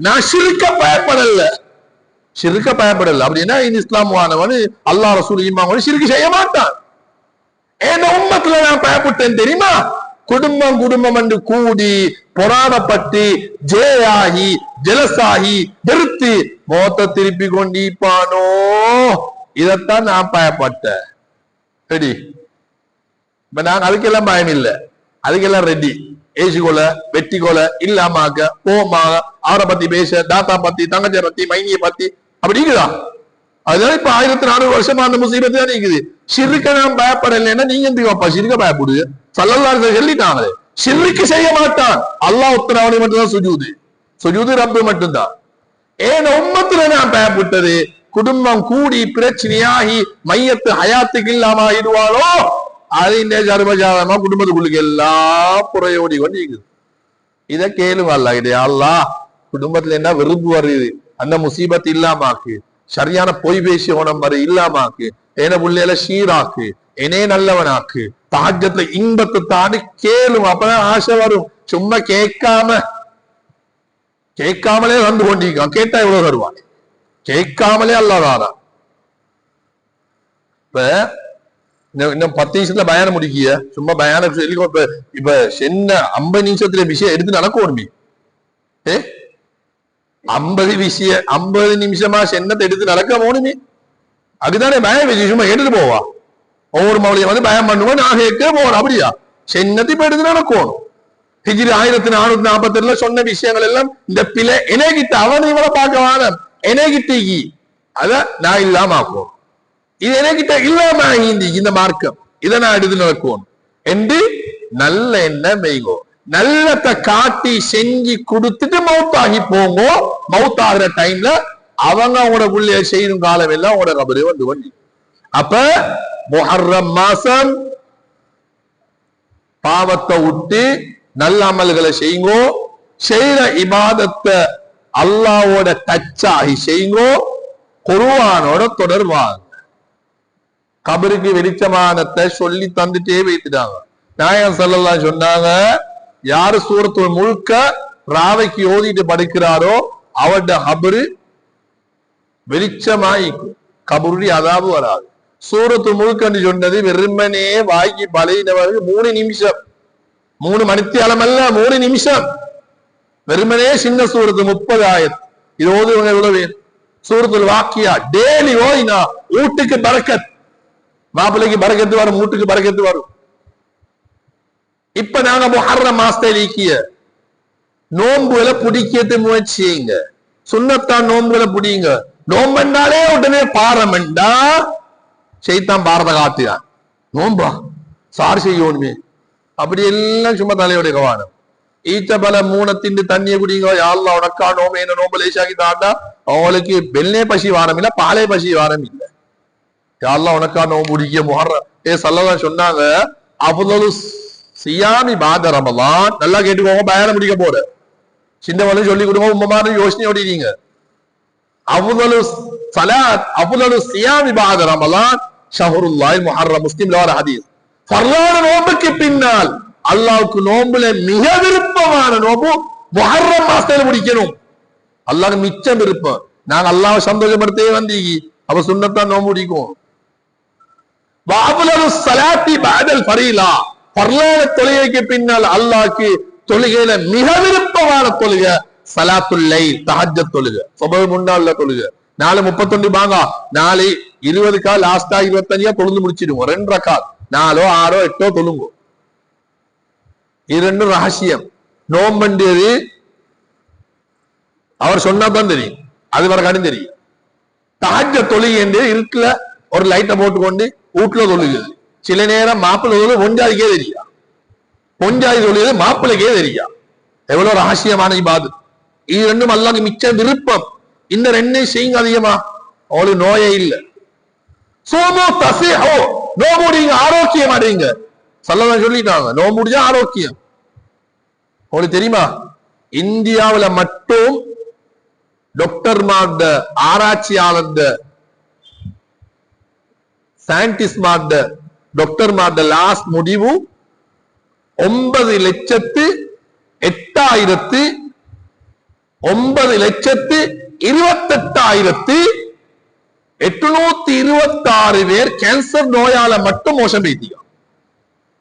நான் ஷிர்க பயப்படல, ஷிர்க பயப்படல. அப்படின்னா இந்த இஸ்லாமானவன் அல்லாஹ் ரசூல் ஈமான் ஷிர்க் செய்ய மாட்டான். ஏண்ட உம்மத்துல நான் பயப்பட்டேன் தெரியுமா? குடும்பம் குடும்பம் என்று கூடி பொறாடப்பட்டு ஜேயாகி ஜெலசாகி வெறுத்து மோத்த திருப்பி கொண்டிப்பானோ, இதத்தான் நான் பயப்பட்டேன். ரெடி? இப்ப நாங்க அதுக்கெல்லாம் பயம் இல்லை, அதுக்கெல்லாம் ரெடி. ஏசி கொலை வெட்டி கொலை இல்லாமாக்க போமாக அவரை பத்தி பேச, தாத்தா பத்தி தங்கச்சியை பத்தி மைனியை பத்தி அப்படி இருக்குதா? அதனால இப்ப 1400 வருஷமா அந்த முசீபத்து தான் இருக்குது. ஷிர்க நான் பயப்படலைன்னா நீங்க எந்த அப்பா ஷிர்க பயப்படுது? ஸல்லல்லாஹு அலைஹி வஸல்லம் சொல்லிட்டாங்க ஷிர்க் செய்ய மாட்டான். அல்லாஹ் ஒத்தனவனை மட்டும்தான் சுஜூது, சுஜூது ரப்பு மட்டும்தான். ஏன் உம்மத்துல நான் பயப்பட்டது குடும்பம் கூடி பிரச்சனையாகி மையத்து ஹயாத்துக்கு இல்லாம ஆயிடுவாளோ, அதிന്റെ ஜர்மஜாதமா குடும்பத்துக்குள்ளுக்கு எல்லாம் புறையோடி கொண்டு இருக்குது. இதை கேளுங்க அல்லாஹ் கிட்ட, அல்லாஹ் குடும்பத்துல என்ன வெறுப்பு வருது அந்த முசீபத் இல்லாமாக்கு, சரியான பொய் பேசி ஓனம் வர இல்லாமாக்கு, ஏன புள்ளையில ஷீராக்கு, என்னே நல்லவனாக்கு, தஹஜ்ஜத்ல இன்பத்தை தாண்டி கேளும். அப்பதான் ஆசை வரும். சும்மா கேட்காமலே வந்து கொண்டிருக்கான். கேட்டா எவ்வளவு தருவான்? கேட்காமலே அல்லாஹ் தானா. இப்ப இன்னும் 10 நிமிஷத்துல பயானம் முடிக்கிய, சும்மா பயானம் சொல்லி இப்ப சென்ன 50 நிமிஷத்துல விஷயம் எடுத்து நடக்கணுமே. 50 நிமிஷமா சென்னத்தை எடுத்து நடக்க போகணுமே. அதுதானே பயம் வச்சு சும்மா எடுத்து போவா. ஒவ்வொரு மௌலியம் வந்து பயம் பண்ணுவோம், நான் கேட்க போகணும். அப்படியா? சென்னத்தை இப்ப எடுத்து நடக்கணும். ஹிஜ்ரி 1442 சொன்ன விஷயங்கள் எல்லாம் இந்த பிள்ளை எனக்கிட்ட அவனை இவளை பார்க்க வானம் எனக்கிட்டீங்கி அத நான் இல்லாம ஆக்குவோம். இது எனக்கிட்ட இல்லாம இந்த மார்க்கம் இதை நான் எடுத்து நடக்குவோம் என்று நல்ல எண்ணம் வைங்கோ. நல்லத்தை காட்டி செஞ்சு கொடுத்துட்டு மவுத்தாகி போங்கோ. மவுத்தாகிற டைம்ல அவங்க அவங்களோட புள்ளைய செய்யும் காலம் எல்லாம் அவங்களோட கபரு வந்து கொண்டு. அப்ப முஹர்ரம் மாசம் பாவத்தை விட்டு நல்ல அமல்களை செய்யுங்கோ. செய்யற இபாதத்தை அல்லாவோட டச் ஆகி செய்யுங்கோ. குர்ஆனோட தொடர்வாங்க. கபருக்கு வெளிச்சமானத்தை சொல்லி தந்துட்டே வைத்துட்டாங்க. நாயகம் ஸல்லல்லாஹு சொன்னாங்க, யாரு சூரத்துல் முல்க ராவைக்கு ஓதிட்டு படுக்கிறாரோ அவருடைய கபரு வெளிச்சமாயிக்கும், கபருடைய அதாபு வராது. சூரத்துல் முல்கன்னு சொன்னது வெறுமனே வாய்க்கு பழையினவருக்கு 3 நிமிஷம், 3 மணித்தியாலம் அல்ல, 3 நிமிஷம். வெறுமனே சின்ன சூரத்து 30 ஆயத். இது ஓதுவங்க எவ்வளவு? சூரத்துல் வாக்கியா டெய்லி ஓதினா வீட்டுக்கு பரக்கத், மாப்பிள்ளைக்கு பரக்கத்து வரும், வீட்டுக்கு பரக்கத்து வரும். இப்ப நாங்க முஹர்ரம் மாசத்தை நீக்கிய நோன்புகளை பிடிக்கிறது முயற்சி செய்யுங்க. சுன்னத்தான் நோன்புகளை பிடிங்க. நோம்பெண்டாலே உடனே பாரமெண்டா செய்தான் பாரத காத்துதான் நோம்பா சார் செய்யணுமே அப்படி எல்லாம் சும்மா தலையோட கவானம். ஈச்ச பல 3 திண்டு தண்ணியை குடிங்க. யாழ்லா உனக்கா நோம்பு என்ன நோம்பு லேசாக்கி தாண்டா அவங்களுக்கு வெள்ளே பசி வாரம் இல்ல, பாலே பசி வாரம் இல்ல. யாழ்லா உனக்கா நோம்பு குடிக்க முஹர்ரம் ஸல்லல்லாஹு சொன்னாங்க, அஃதலு சியாமி பாத ரமலான். நல்லா கேட்டுக்கோங்க, பயானம் முடிக்க போற சின்னவளும் சொல்லி கொடுங்க, உம்மமாரு யோசனையோட நீங்க. அஃதலு ஸலாத் அஃதலு சியாமி பாத ரமலான் ஷஹ்ருல்லாஹி முஹர்ரம். முஸ்லிம்ல வர ஹதீஸ். ஃபர்லான நோம்புக்கு பின்னால் அல்லாஹ்வுக்கு நோம்புல மிக விருப்பமான நோம்பு முஹர்ரம் மாசத்துல முடிக்கணும். அல்லாஹ்க்கு மிச்சம் விருப்பம். நாங்க அல்லாஹ்வை சந்தோஷப்படுத்தவே வந்தீங்க. அப்ப சுன்னத்தான் நோம்பு முடிக்கும். வஅஃதலு ஸலாத்தி பஅதல் ஃபரீலா. ஃபர்லான தொழுகைக்கு பின்னால் அல்லாஹ்க்கு தொழுகையில மிக விருப்பமான தொழுகை சலாத்துல் லைல் தஹஜ்ஜத் தொழுக, சுபஹ் முன்னால தொழுக. 4:31 பாங்கா 4:20 லாஸ்டா 25 தொழுந்து முடிச்சிடுவோம். 2 ரக்காத் 4 6 8 தொழுங்கோ. இது ரெண்டும் ரகசியம். நோம்பண்டியது அவர் சொன்னாதான் தெரியும், அது வரைக்கும் தெரியும். தஹஜ்ஜத் தொழுகை என்று இருக்குல ஒரு லைட்டை போட்டுக்கொண்டு வீட்டுல தொழுகுது. சில நேரம் மாப்பிள்ளை தொழுது பொஞ்சாதிக்கே தெரியா, பொஞ்சாதி தொழுது மாப்பிள்ளைக்கே தெரியா. எவ்வளவு ரகசியமான இபாதத். இது ரெண்டும் அல்லாஹ்க்கு மிச்ச விருப்பம். இந்த ரெண்டையும் செய்யுங்க அதிகமா, அவளுக்கு நோயே இல்லை. சோமோ தசேஹோ, நோம்புடிங்க ஆரோக்கியம் அடைங்க. சல்லல்லாஹு சொல்லிட்டாங்க நோம்பு முடிஞ்சா ஆரோக்கியம். உங்களுக்கு தெரியுமா, இந்தியாவுல மட்டும் டாக்டர்மார்ட ஆராய்ச்சியாளர்ட சயின்டிஸ்ட்மார்ட டாக்டர்மார்ட லாஸ்ட் முடிவு 9,28,826 பேர் கேன்சர் நோயால மட்டும் மோசம் பெய்தியா.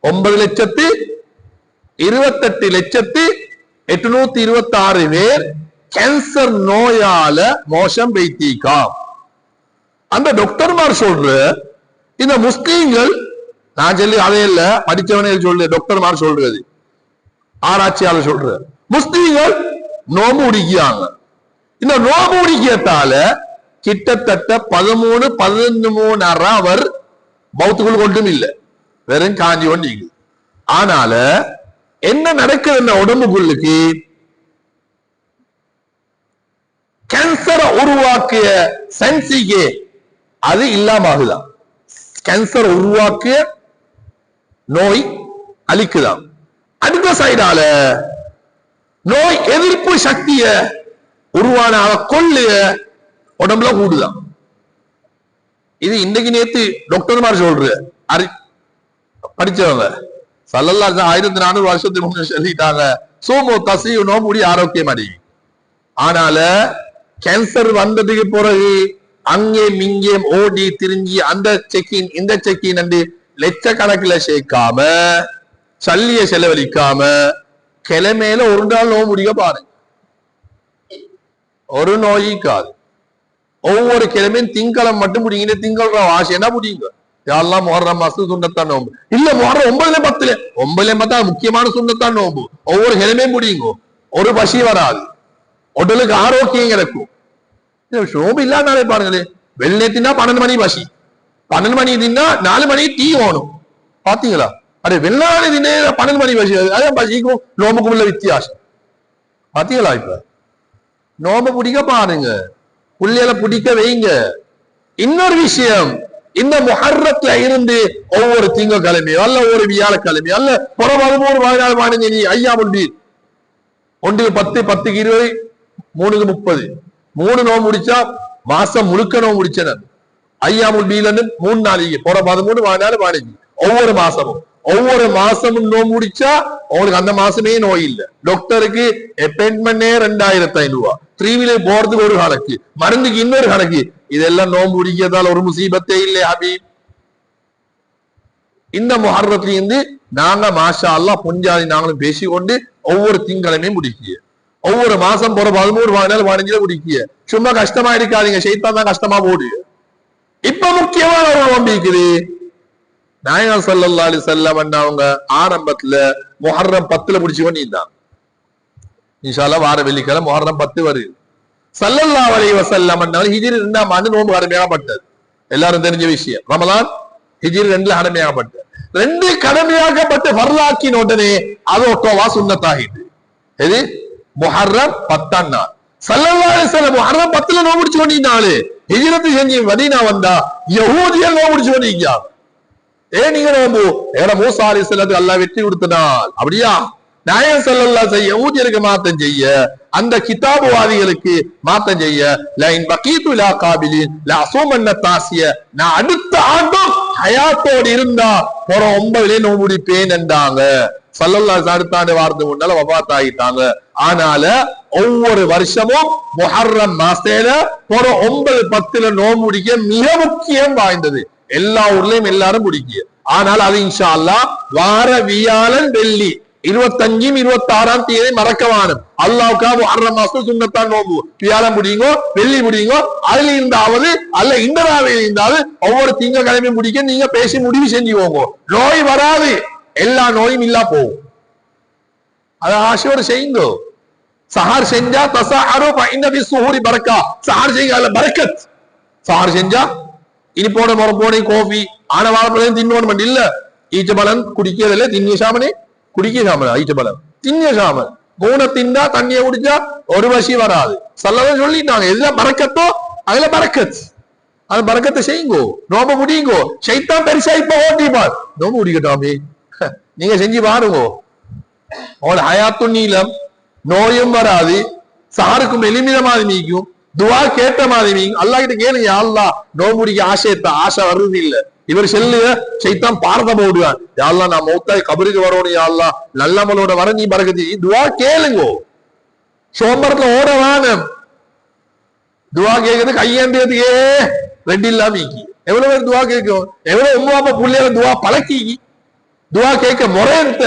9,28,826 பேர் கேன்சர் நோயால மோசம் பெய்திக்கா. அந்த டாக்டர்மார் சொல்ற இந்த முஸ்லீம்கள், நான் சொல்லி அதே இல்ல படிச்சவனே சொல்ற டாக்டர்மார் சொல்றது, ஆராய்ச்சியாளர் சொல்ற முஸ்லீம்கள் நோம்பு உடிக்கிறாங்க. இந்த நோம்பு உடிக்கிறதால கிட்டத்தட்ட 13-11 அவர் பௌத்துக்குள் கொண்டும் இல்லை, வெறும் காஞ்சி கொண்டு. ஆனால என்ன நடக்குது, இந்த உடம்புக்குள்ளுக்கு கேன்சரை உருவாக்கிய சென்சிகே அது இல்லாம ஆகுதான். கேன்சர் உருவாக்கிய நோய் அழிக்குதான். அடுத்த சைடால நோய் எதிர்ப்பு சக்திய உருவான கொள்ளைய உடம்புல கூடுதான். இது இன்னைக்கு நேத்து டாக்டர்மார் சொல்ற படிச்சவங்க சல்லல்லாஹு 1400 வருஷத்துக்கு முன்னாடி சொல்லிட்டாங்க சோமோ தசையு நோம்புடி ஆரோக்கியம் அடி. ஆனால கேன்சர் வந்ததுக்கு பிறகு அங்கே மிங்கே ஓடி திரிஞ்சி அந்த செக்கின் இந்த செக்கின் என்று லட்சக்கணக்கில் சேர்க்காம சல்லிய செலவழிக்காம கிழமையில ஒரு நாள் நோய் முடிய பாருங்க. ஒரு நோய்க்காது. ஒவ்வொரு கிழமையும் திங்களம் மட்டும் முடிங்க. திங்கள் வாசினா முடியுங்க. யாரெல்லாம் முஹர்ரம் மாசம் சுண்ணத்தான் நோம்பு இல்ல, முஹர்ரம் 9-10 9-10 முக்கியமான சுண்ணத்தான் நோம்பு. ஒவ்வொரு கிழமையும் முடியுங்க. ஒரு பசி வராது, உடலுக்கு ஆரோக்கியம் கிடைக்கும். நோம்பு இல்லாதனாலே பாருங்களே, வெள்ளை தின்னா 12 மணி பசி, 12 மணி தின்னா 4 மணி டீ ஓணும். பாத்தீங்களா? அடே வெள்ளாடு தினே 12 மணி பசி, அதான் பசிக்கும் நோம்புக்கும் உள்ள வித்தியாசம். பாத்தீங்களா? இப்ப நோம்பு பிடிக்க பாருங்க, புள்ளையில பிடிக்க வைங்க. இன்னொரு விஷயம், இந்த முஹர்ரத்துல இருந்து ஒவ்வொரு திங்கக்கிழமையோ அல்ல ஒவ்வொரு வியாழக்கிழமையோ அல்ல 13 ஐயாமுல் பீர் 1 10 10 20 3 30 3 நோம்பு முடிச்சா மாசம் முழுக்க நோம்பு முடிச்சன. ஐயாமுல் பீர்ல 3 நாளைக்கு 13 14 15 ஒவ்வொரு மாசமும் நோம்பு முடிச்சா உங்களுக்கு அந்த மாசமே நோய் இல்லை. டாக்டருக்கு அப்பாயின்மெண்டே 2500 ரூபாய், 3 வீலர் போறதுக்கு ஒரு கணக்கு, மருந்துக்கு இன்னொரு கணக்கு. இதெல்லாம் நோம்பு முடிக்கிறதால ஒரு முசீபத்தே இல்லை ஹபீப். இந்த முஹர்ரத்துல இருந்து நாங்க மாஷா அல்லாஹ் புஞ்சாதி நாங்களும் பேசிக்கொண்டு ஒவ்வொரு திங்களையும் முடிக்கிய, ஒவ்வொரு மாசம் போற 13 14 15 முடிக்கிய. சும்மா கஷ்டமா இருக்காதீங்க, ஷைத்தான் தான் கஷ்டமா போடு. இப்ப முக்கியமான ஒரு நோம்பு இருக்குது. நாயகம் ஸல்லல்லாஹு அலைஹி வஸல்லம் அவங்க ஆரம்பத்துல முஹர்ரம் 10 முடிச்சு கொண்டிருந்தாங்க. இன்ஷா அல்லாஹ் வார வெள்ளிக்கிழமை முஹர்ரம் 10 வருது. ஸல்லல்லாஹு அலைஹி வஸல்லம் ஹிஜ்ரி 2ஆம் ஆண்டு நோன்பு கடமையாகப்பட்டது. எல்லாரும் தெரிஞ்ச விஷயம். ரமலான் ஹிஜ்ரி 2ல கடமையாகப்பட்டது. 2 கடமையாகப்பட்டு ஃபர்லாக்கின உடனே அது ஒட்டோவா சுன்னத்தாகிட்டு. எது? முஹர்ரம் 10ஆம் நாள் ஸல்லல்லாஹு அலைஹி வஸல்லம் முஹர்ரம் 10ல நோன்பு முடிச்சு கொண்டிருந்தாங்க. ஹிஜ்ரத் செஞ்சு மதீனா வந்தா யஹூதியர் நோன்பு முடிச்சு கொண்டிருக்காங்க. நீங்க நோம்பு ஏன்னா மூசா அலைஹிஸ்ஸலாத்துக்கு அல்லாஹ் வெற்றி கொடுத்தனால் அப்படியா? நாயகம் ஸல்லல்லாஹு அலைஹி யஹூதியருக்கு மாத்தம் செய்ய, அந்த கிதாபுவாதிகளுக்கு மாத்தம் செய்ய, லைன் பகீது லா காபிலின் லா அஸூமன்ன தாசிய, நான் அடுத்த ஆண்டும் ஹயாத்தோடு இருந்தா போற 9லே நோம்பு முடிப்பேன் என்றாங்க. ஸல்லல்லாஹு அலைஹி அடுத்த ஆண்டு வாரத்துக்கு முன்னால வஃபாத் ஆகிட்டாங்க. ஆனால ஒவ்வொரு வருஷமும் முஹர்ரம் மாசத்துல போற 9 10ல நோம்பு முடிக்க மிக முக்கியம் வாய்ந்தது. எல்லா ஊர்லயும் எல்லாரும் பிடிக்கிய. ஆனால் அது இன்ஷா அல்லாஹ் வார வியாழன் வெள்ளி 25 26ஆம் தேதி மறக்கவானும் அல்லாவுக்காக முஹர்ரம் மாசம் சுண்ணத்தான் நோம்பு வியாழம் முடியுங்கோ வெள்ளி முடியுங்கோ அதுல இருந்தாவது அல்ல இந்த நாளையில இருந்தாவது ஒவ்வொரு திங்கக்கிழமையும் முடிக்க நீங்க பேசி முடிவு செஞ்சுக்கோங்க. நோய் வராது, எல்லா நோயும் இல்லா போகும். அதை ஆசையோடு செய்யுங்கோ. சஹார் செஞ்சா தஸஹரு ஃபஇன்ன ஃபிஸ்ஸுஹூரி பரக்கா. சஹார் செய்யுங்க, அதுல பரக்கத். சஹார் செஞ்சா இனி போன முறை போன கோபி ஆன வாழைப்பழம் தின்னோன்னு இல்ல, ஈச்சபலம் குடிக்கிறதுல திண்ணிய சாமனே குடிக்க சாமன், ஈச்சபலம் திண்ணிய சாமன் மூணை திண்டா தண்ணிய குடிச்சா ஒரு வசி வராது. சல்லதான் சொல்லிட்டாங்க, எதுல பரக்கத்தோ அதுல பரக்கத். அது பரக்கத்தை செய்யுங்கோ, நோம்ப முடியுங்கோ. ஷைத்தான் பெருசா இப்ப ஓட்டிப்பார், நோம்பு முடிக்கட்டாமே நீங்க செஞ்சு பாருங்கோ. அவளோட ஹயாத்து நீளம், நோயும் வராது, சாருக்கும் எளிமித மாதிரி நீக்கும், துவா கேட்ட மாதிரி நீங்க அல்லா கிட்ட கேளுங்க. அல்லா நோம்பு முடிக்க ஆசைத்தா, ஆசை வருது இல்ல. இவர் செல்லுங்க, சைத்தான் பாரத போடுவான். யாழ்லா நான் மௌத்தாய் கபருக்கு வரணும், யாழ்லா நல்லமலோட வர நீ பறக்குது. துவா கேளுங்கோ, சோம்பரத்துல ஓட வானம். துவா கேட்கறது கையேந்திரத்துக்கே ரெண்டு இல்லாம எவ்வளவு பேர் துவா கேட்கும், எவ்வளவு உமா அப்பா புள்ளையால துவா பழக்கி துவா கேட்க முறையத்த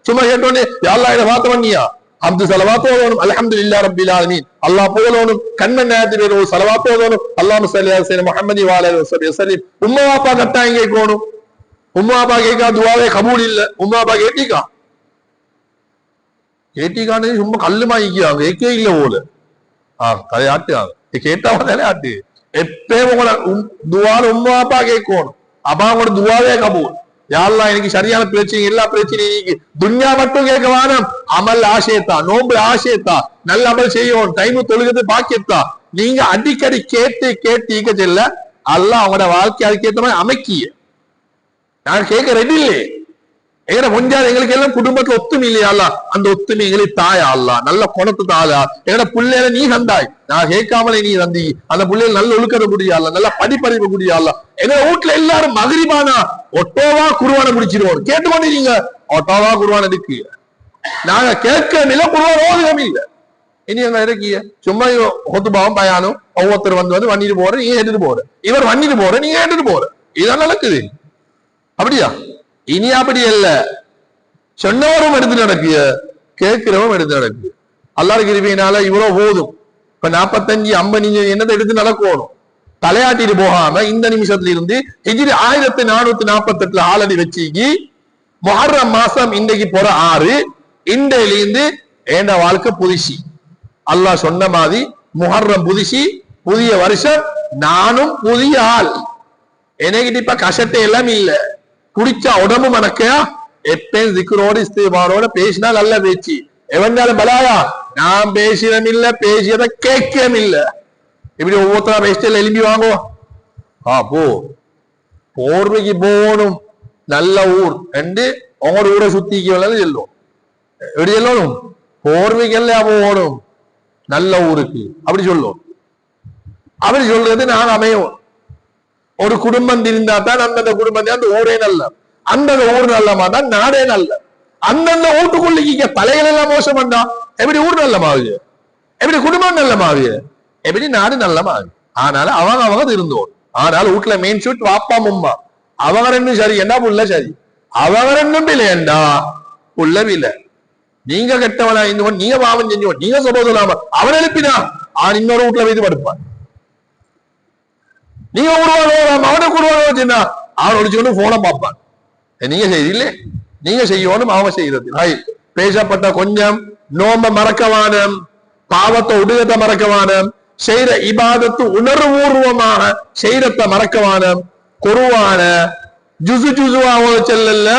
சும்மா கேட்டோன்னே யாழ்லா இதை பார்த்த பண்ணியா அப்து சலவாத்து ஓதணும், அல்ஹம்துலில்லாஹி ரப்பில் ஆலமீன் அல்லாஹ் போகணும், கண்மன் நேரத்து பேர் ஒரு சலவாத்து ஓதணும், அல்லாஹும்ம ஸல்லி அலா சய்யிதினா முஹம்மதி வ அலா ஆலிஹி வஸல்லம். உம்மா அப்பா கட்டாயம் கேட்கணும். உம்மா அப்பா கேட்கா துவாவே கபூல் இல்ல. உம்மா அப்பா கேட்டிக்கான்னு சும்மா கல்லுமா இக்கியாங்க, கேட்கே இல்ல போல. கதை ஆட்டுவாங்க, கேட்டா தானே ஆட்டு. எப்பயும் உங்களோட துவால உம்மா அப்பா கேட்கணும். அப்பா உங்களோட துவாவே கபூல். யாரெல்லாம் எனக்கு சரியான பிரச்சனை, எல்லா பிரச்சனையும் துன்யா மட்டும் கேட்க வேணும். அமல் ஆசையத்தா, நோம்பு ஆசையத்தா, நல்ல அமல் செய்யும், டைமு தொழுகிறது பாக்கியத்தா. நீங்க அடிக்கடி கேட்டு கேட்டு செல்ல அல்லாஹ் அவங்களோட வாழ்க்கை அதுக்கேற்ற மாதிரி அமைக்கிய. நான் கேட்க ரெடி இல்லையே, எங்கட கொஞ்சம் எங்களுக்கு எல்லாம் குடும்பத்துல ஒத்துமை இல்லையா, அந்த ஒத்துமை எங்களுக்கு தாயா அல்லா, நல்ல குணத்து தாயா, எங்கட பிள்ளைல நீ தந்தாய், நான் கேட்காமலே நீ தந்தி, அந்த பிள்ளைகள் நல்ல ஒழுக்கத்தை முடியால, நல்ல படிப்பறிவு முடியால. எங்க வீட்டுல எல்லாரும் மகிரிபானா ஒட்டோவா குருவான முடிச்சிருவோம், கேட்டு கொண்டிருக்கீங்க ஒட்டோவா குருவான இருக்கு. நாங்க கேட்க நில குருவான ஓதுகம் இல்ல. இனி எங்க இருக்கிய சும்மா ஒத்துபாவம் பயானும் ஒவ்வொருத்தர் வந்து வண்டிட்டு போற, நீங்க எடுத்துட்டு போற, இவர் வண்டிட்டு போற, நீங்க எடுத்துட்டு போற, இதான் நடக்குது. அப்படியா? இனி அப்படி அல்ல, சொன்னவரும் எடுத்து நடக்கு, கேட்கிறவரும் எடுத்து நடக்கு. அல்லாஹ்வுடைய கிருபையினால இவ்வளவு போதும். இப்ப 45 50 நீங்க என்னதை எடுத்து நடக்கணும், தலையாட்டிட்டு போகாம இந்த நிமிஷத்துல இருந்து ஹிஜ்ரி 1448 ஆளடி வச்சுக்கி முஹர்ரம் மாசம் இன்றைக்கு போற 6 இன்றையிலிருந்து ஏண்ட வாழ்க்கை புதுசி. அல்லாஹ் சொன்ன மாதிரி முஹர்ரம் புதுசி, புதிய வருஷம், நானும் புதிய ஆள். எனக்கிட்ட இப்ப கஷட்டை எல்லாம் இல்ல, குடிச்சா உடம்பு மணக்கையா, எப்பயும் திக்ரோடு இஸ்திக்பாரோட பேசினா நல்ல பேச்சு. எவனாலும் பலாயா நான் பேசினம் இல்ல, பேசியதை கேட்கவும் இல்ல. இப்படி ஒவ்வொருத்தரா பேசிட்டு எலும்பி வாங்குவோம். போ போர்வைக்கு போகணும், நல்ல ஊர் என்று உங்களோட ஊரை சுத்திக்கு சொல்லுவோம். எப்படி சொல்லணும்? போர்வைக்கெல்லாம் போகணும் நல்ல ஊருக்கு, அப்படி சொல்லுவோம். அப்படி சொல்றது நான் அமையும். ஒரு குடும்பம் இருந்தா தான் அந்தந்த குடும்பம், அந்த ஊரே நல்ல, அந்தந்த ஊர் நல்ல மாட்டான் நாடே நல்ல. அந்தந்த வீட்டுக்குள்ள தலைகள் எல்லாம் மோசம் பண்ணா எப்படி ஊர் நல்ல மாவுது, எப்படி குடும்பம் நல்ல மாவுது, எப்படி நாடு நல்ல மாவுது. ஆனால அவங்க இருந்தோம். ஆனால வீட்டுல மெயின் ஷூட் வாப்பா மும்மா அவங்க ரெண்டும் சரி என்ன புள்ள சரி, அவங்க ரெண்டும் பிள்ளைண்டா புள்ள பிள்ளை. நீங்க கெட்டவனா இந்த நீங்க பாவம் செஞ்சோம், நீங்க சொல்றது இல்லாம அவன் எழுப்பினா இன்னொரு வீட்டுல வைத்து படுப்பான். நீங்க உருவாக அவனுக்கு உருவாக அவன் ஒழிச்சுக்கொண்டு போன பார்ப்பான். நீங்க செய்தில்லை, நீங்க செய்யணும், அவங்க செய்யறது. பேசப்பட்ட கொஞ்சம் நோம்ப மறக்கவானம், பாவத்தை உடுகத்தை மறக்கவானம், செய்யற இபாதத்து உணர்வுபூர்வமாக செய்யறத மறக்கவானம், குருவான ஜுசு ஜுசுவா அவளை செல்ல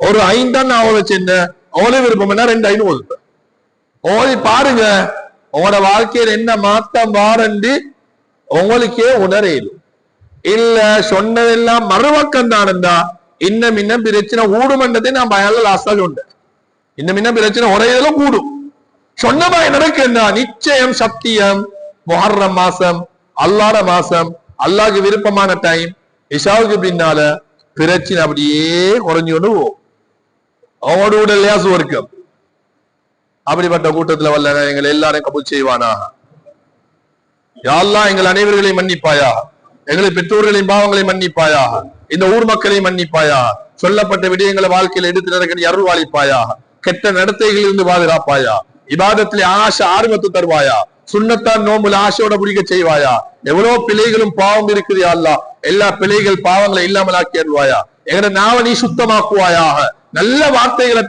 ஒரு 5 டன் அவளை சென்ன அவளை விருப்பம் 2 5 ஓது ஓதி பாருங்க. உங்களோட வாழ்க்கையில் என்ன மாற்றம் வாரண்டு உங்களுக்கே உணரையிலும். இல்ல சொன்னதெல்லாம் மறுபக்கம் தானண்டா இன்னும் இன்னும் பிரச்சனை ஊடுமன்றதை நான் பயன்ல லாஸ்டா சொன்னேன். இன்னும் இன்னும் பிரச்சனை உரையதெல்லாம் கூடும். சொன்ன மாதிரி நடக்குண்டா நிச்சயம் சத்தியம். முஹர்ரம் மாசம் அல்லாஹ்ட மாசம், அல்லாஹ்க்கு விருப்பமான டைம். இஷாவுக்கு பின்னால பிரச்சனை அப்படியே குறைஞ்சு கொண்டு போகும். அவனோட உடல்லையா சுவர்க்கம். அப்படிப்பட்ட கூட்டத்துல வல்ல எங்களை எல்லாரும் கபூல் செய்வானா. யா அல்லாஹ் எங்கள் அனைவர்களையும் மன்னிப்பாயா, எங்களை பெற்றோர்களின் பாவங்களை மன்னிப்பாயா, இந்த ஊர் மக்களை மன்னிப்பாயா, சொல்லப்பட்ட விடயங்களை வாழ்க்கையில் எடுத்து நடக்க அருள் வாழிப்பாயா, கெட்ட நடத்தைகளில் இருந்து பாதுகாப்பாயா, இபாதத்திலே ஆசை ஆர்வத்தை தருவாயா, சுண்ணத்தான் நோம்புல ஆசையோட பிடிக்க செய்வாயா. எவ்வளவு பிழைகளும் பாவம் இருக்குது அல்லா, எல்லா பிழைகள் பாவங்களை இல்லாமல் ஆக்கிடுவாயா. எங்கட நாவ நீ சுத்தமாக்குவாயாக, நல்ல வார்த்தைகளை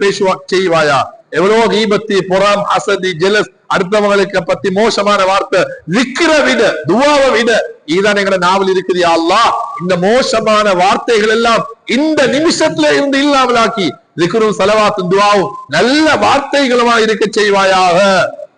செய்வாயா. எவ்வளவு கீபத்தி, பொறாம், அசதி, ஜெலஸ், அடுத்தவங்களுக்கு பத்தி மோசமான வார்த்தை, விக்கிர விட துவாவை விட இதுதான் எங்கட நாவல் இருக்குது அல்லா. இந்த மோசமான வார்த்தைகள் எல்லாம் இந்த நிமிஷத்துல இருந்து இல்லாமலாக்கி விக்ரும் சலவாத்தும் துவாவும் நல்ல வார்த்தைகளுமா இருக்க செய்வாயாக.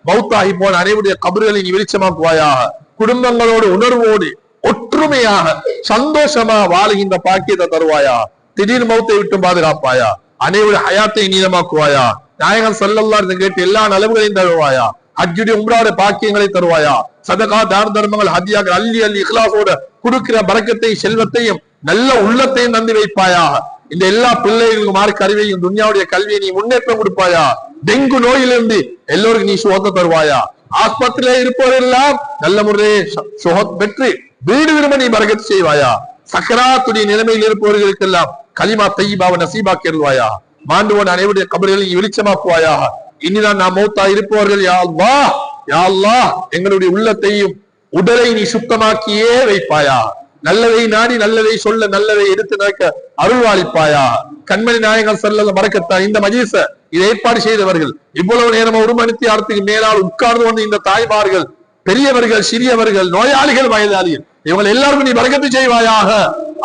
மௌத்தாகி போன அனைவருடைய கபறுகளை நீ வெளிச்சமாக்குவாயாக. குடும்பங்களோடு உணர்வோடு ஒற்றுமையாக சந்தோஷமா வாழுகின்ற பாக்கியத்தை தருவாயா. திடீர் மௌத்தை விட்டு பாதுகாப்பாயா. அனைவருடைய ஹயாத்தை நீளமாக்குவாயா. நாயகன் ஸல்லல்லாஹு அலைஹி கேட்டு எல்லா நலவுகளையும் தருவாயா. ஹஜ்ஜுடைய உம்ராவுடைய பாக்கியங்களை தருவாயா. சதகா, தான தர்மங்கள், ஹதியாக்கள் அள்ளி அள்ளி இக்லாஸோட கொடுக்கிற பரக்கத்தையும் செல்வத்தையும் நல்ல உள்ளத்தையும் தந்து வைப்பாயா. இந்த எல்லா பிள்ளைகளுக்கும் மார்க்க அறிவையும் துன்யாவுடைய கல்வியை நீ முன்னேற்றம் கொடுப்பாயா. டெங்கு நோயிலிருந்து எல்லோருக்கும் நீ சுகத்தை தருவாயா. ஆஸ்பத்திரியில இருப்பவரெல்லாம் நல்ல முறையை சுகம் பெற்று வீடு விரும்ப நீ பரக்கத்து செய்வாயா. சக்கராத்துடைய நிலைமையில் இருப்பவர்களுக்கெல்லாம் கலிமா தையிபாவை நசீபாக்கிடுவாயா. மாண்டுவோன் அனைவருடைய கபறுகளை வெளிச்சமாக்குவாயா. இனிதான் நாம் மௌத்தா இருப்பவர்கள் யா அல்லாஹ், யா அல்லாஹ் எங்களுடைய உள்ளத்தையும் உடலை நீ சுத்தமாக்கியே வைப்பாயா. நல்லதை நாடி நல்லதை சொல்ல நல்லதை எடுத்து நடக்க அருள்வாளிப்பாயா. கண்மணி நாயகன் ஸல்லல்லாஹு பரக்கத்தா இந்த மஜ்லிஸ இதை ஏற்பாடு செய்தவர்கள், இவ்வளவு நேரம் 1 மணி நேரத்துக்கு மேலால் உட்கார்ந்து வந்து இந்த தாய்மார்கள், பெரியவர்கள், சிறியவர்கள், நோயாளிகள், வயதாளிகள், இவங்க எல்லாருக்கும் நீ பரக்கத்து செய்வாயாக.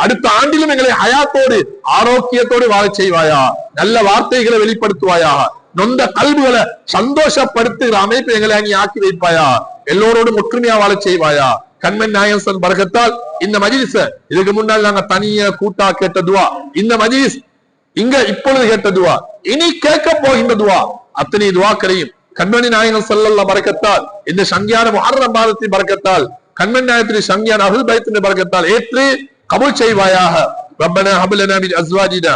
அடுத்த ஆண்டிலும் எங்களை ஹயாத்தோடு ஆரோக்கியத்தோடு வாழ செய்வாயா. நல்ல வார்த்தைகளை வெளிப்படுத்துவாயா. நொந்த கல்விகளை சந்தோஷப்படுத்துகிற அமைப்பு எங்களை நீ ஆக்கி வைப்பாயா. எல்லோரோடும் ஒற்றுமையா வாழ செய்வாயா. கண்மணி நாயகன் பரக்கத்தால் இந்த மஜ்லிஸ இதுக்கு முன்னால் நாங்க தனியா கூட்டா கேட்ட துவா, இந்த மஜ்லிஸ் இங்க இப்பொழுது கேட்ட துவா, இனி கேட்க போகின்ற துவா, அத்தனை துவாக்களையும் கண்மணி நாயகன் ஸல்லல்லாஹு பரக்கத்தால் இந்த சங்கியான முஹர்ரம் மாதத்தின் பரக்கத்தால் கண்மணி நாயகத்தின் சங்கியான அஹ்லுல் பைத்தின் பரக்கத்தால் ஏற்று கபூல் செய்வாயாக. ரப்பனா ஹப் லனா மின் அஸ்வாஜினா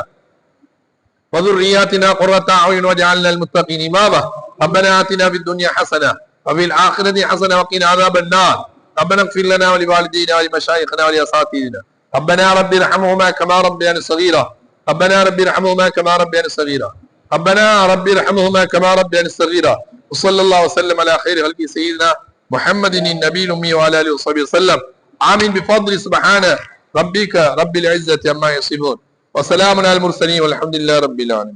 வ ذُرِّيَّاتِنَا قُرَّةَ أَعْيُنٍ وَاجْعَلْنَا لِلْمُتَّقِينَ إِمَامًا. ربنا آتنا في الدنيا حسنة وفي الآخرة حسنة وقنا عذاب النار. ربنا اغفر لنا ولوالدينا ولمشايخنا ولأساتذتنا. ربنا رب ارحمهما كما ربياني صغيرا. ربنا رب ارحمهما كما ربياني صغيرا. ربنا رب ارحمهما كما ربياني صغيرا. وصلى الله وسلم على خير خلق سيدنا محمد النبي الأمي وعلى آله وصحبه وسلم. آمين بفضل سبحان ربك رب العزة عما يصفون وسلام على المرسلين والحمد لله رب العالمين.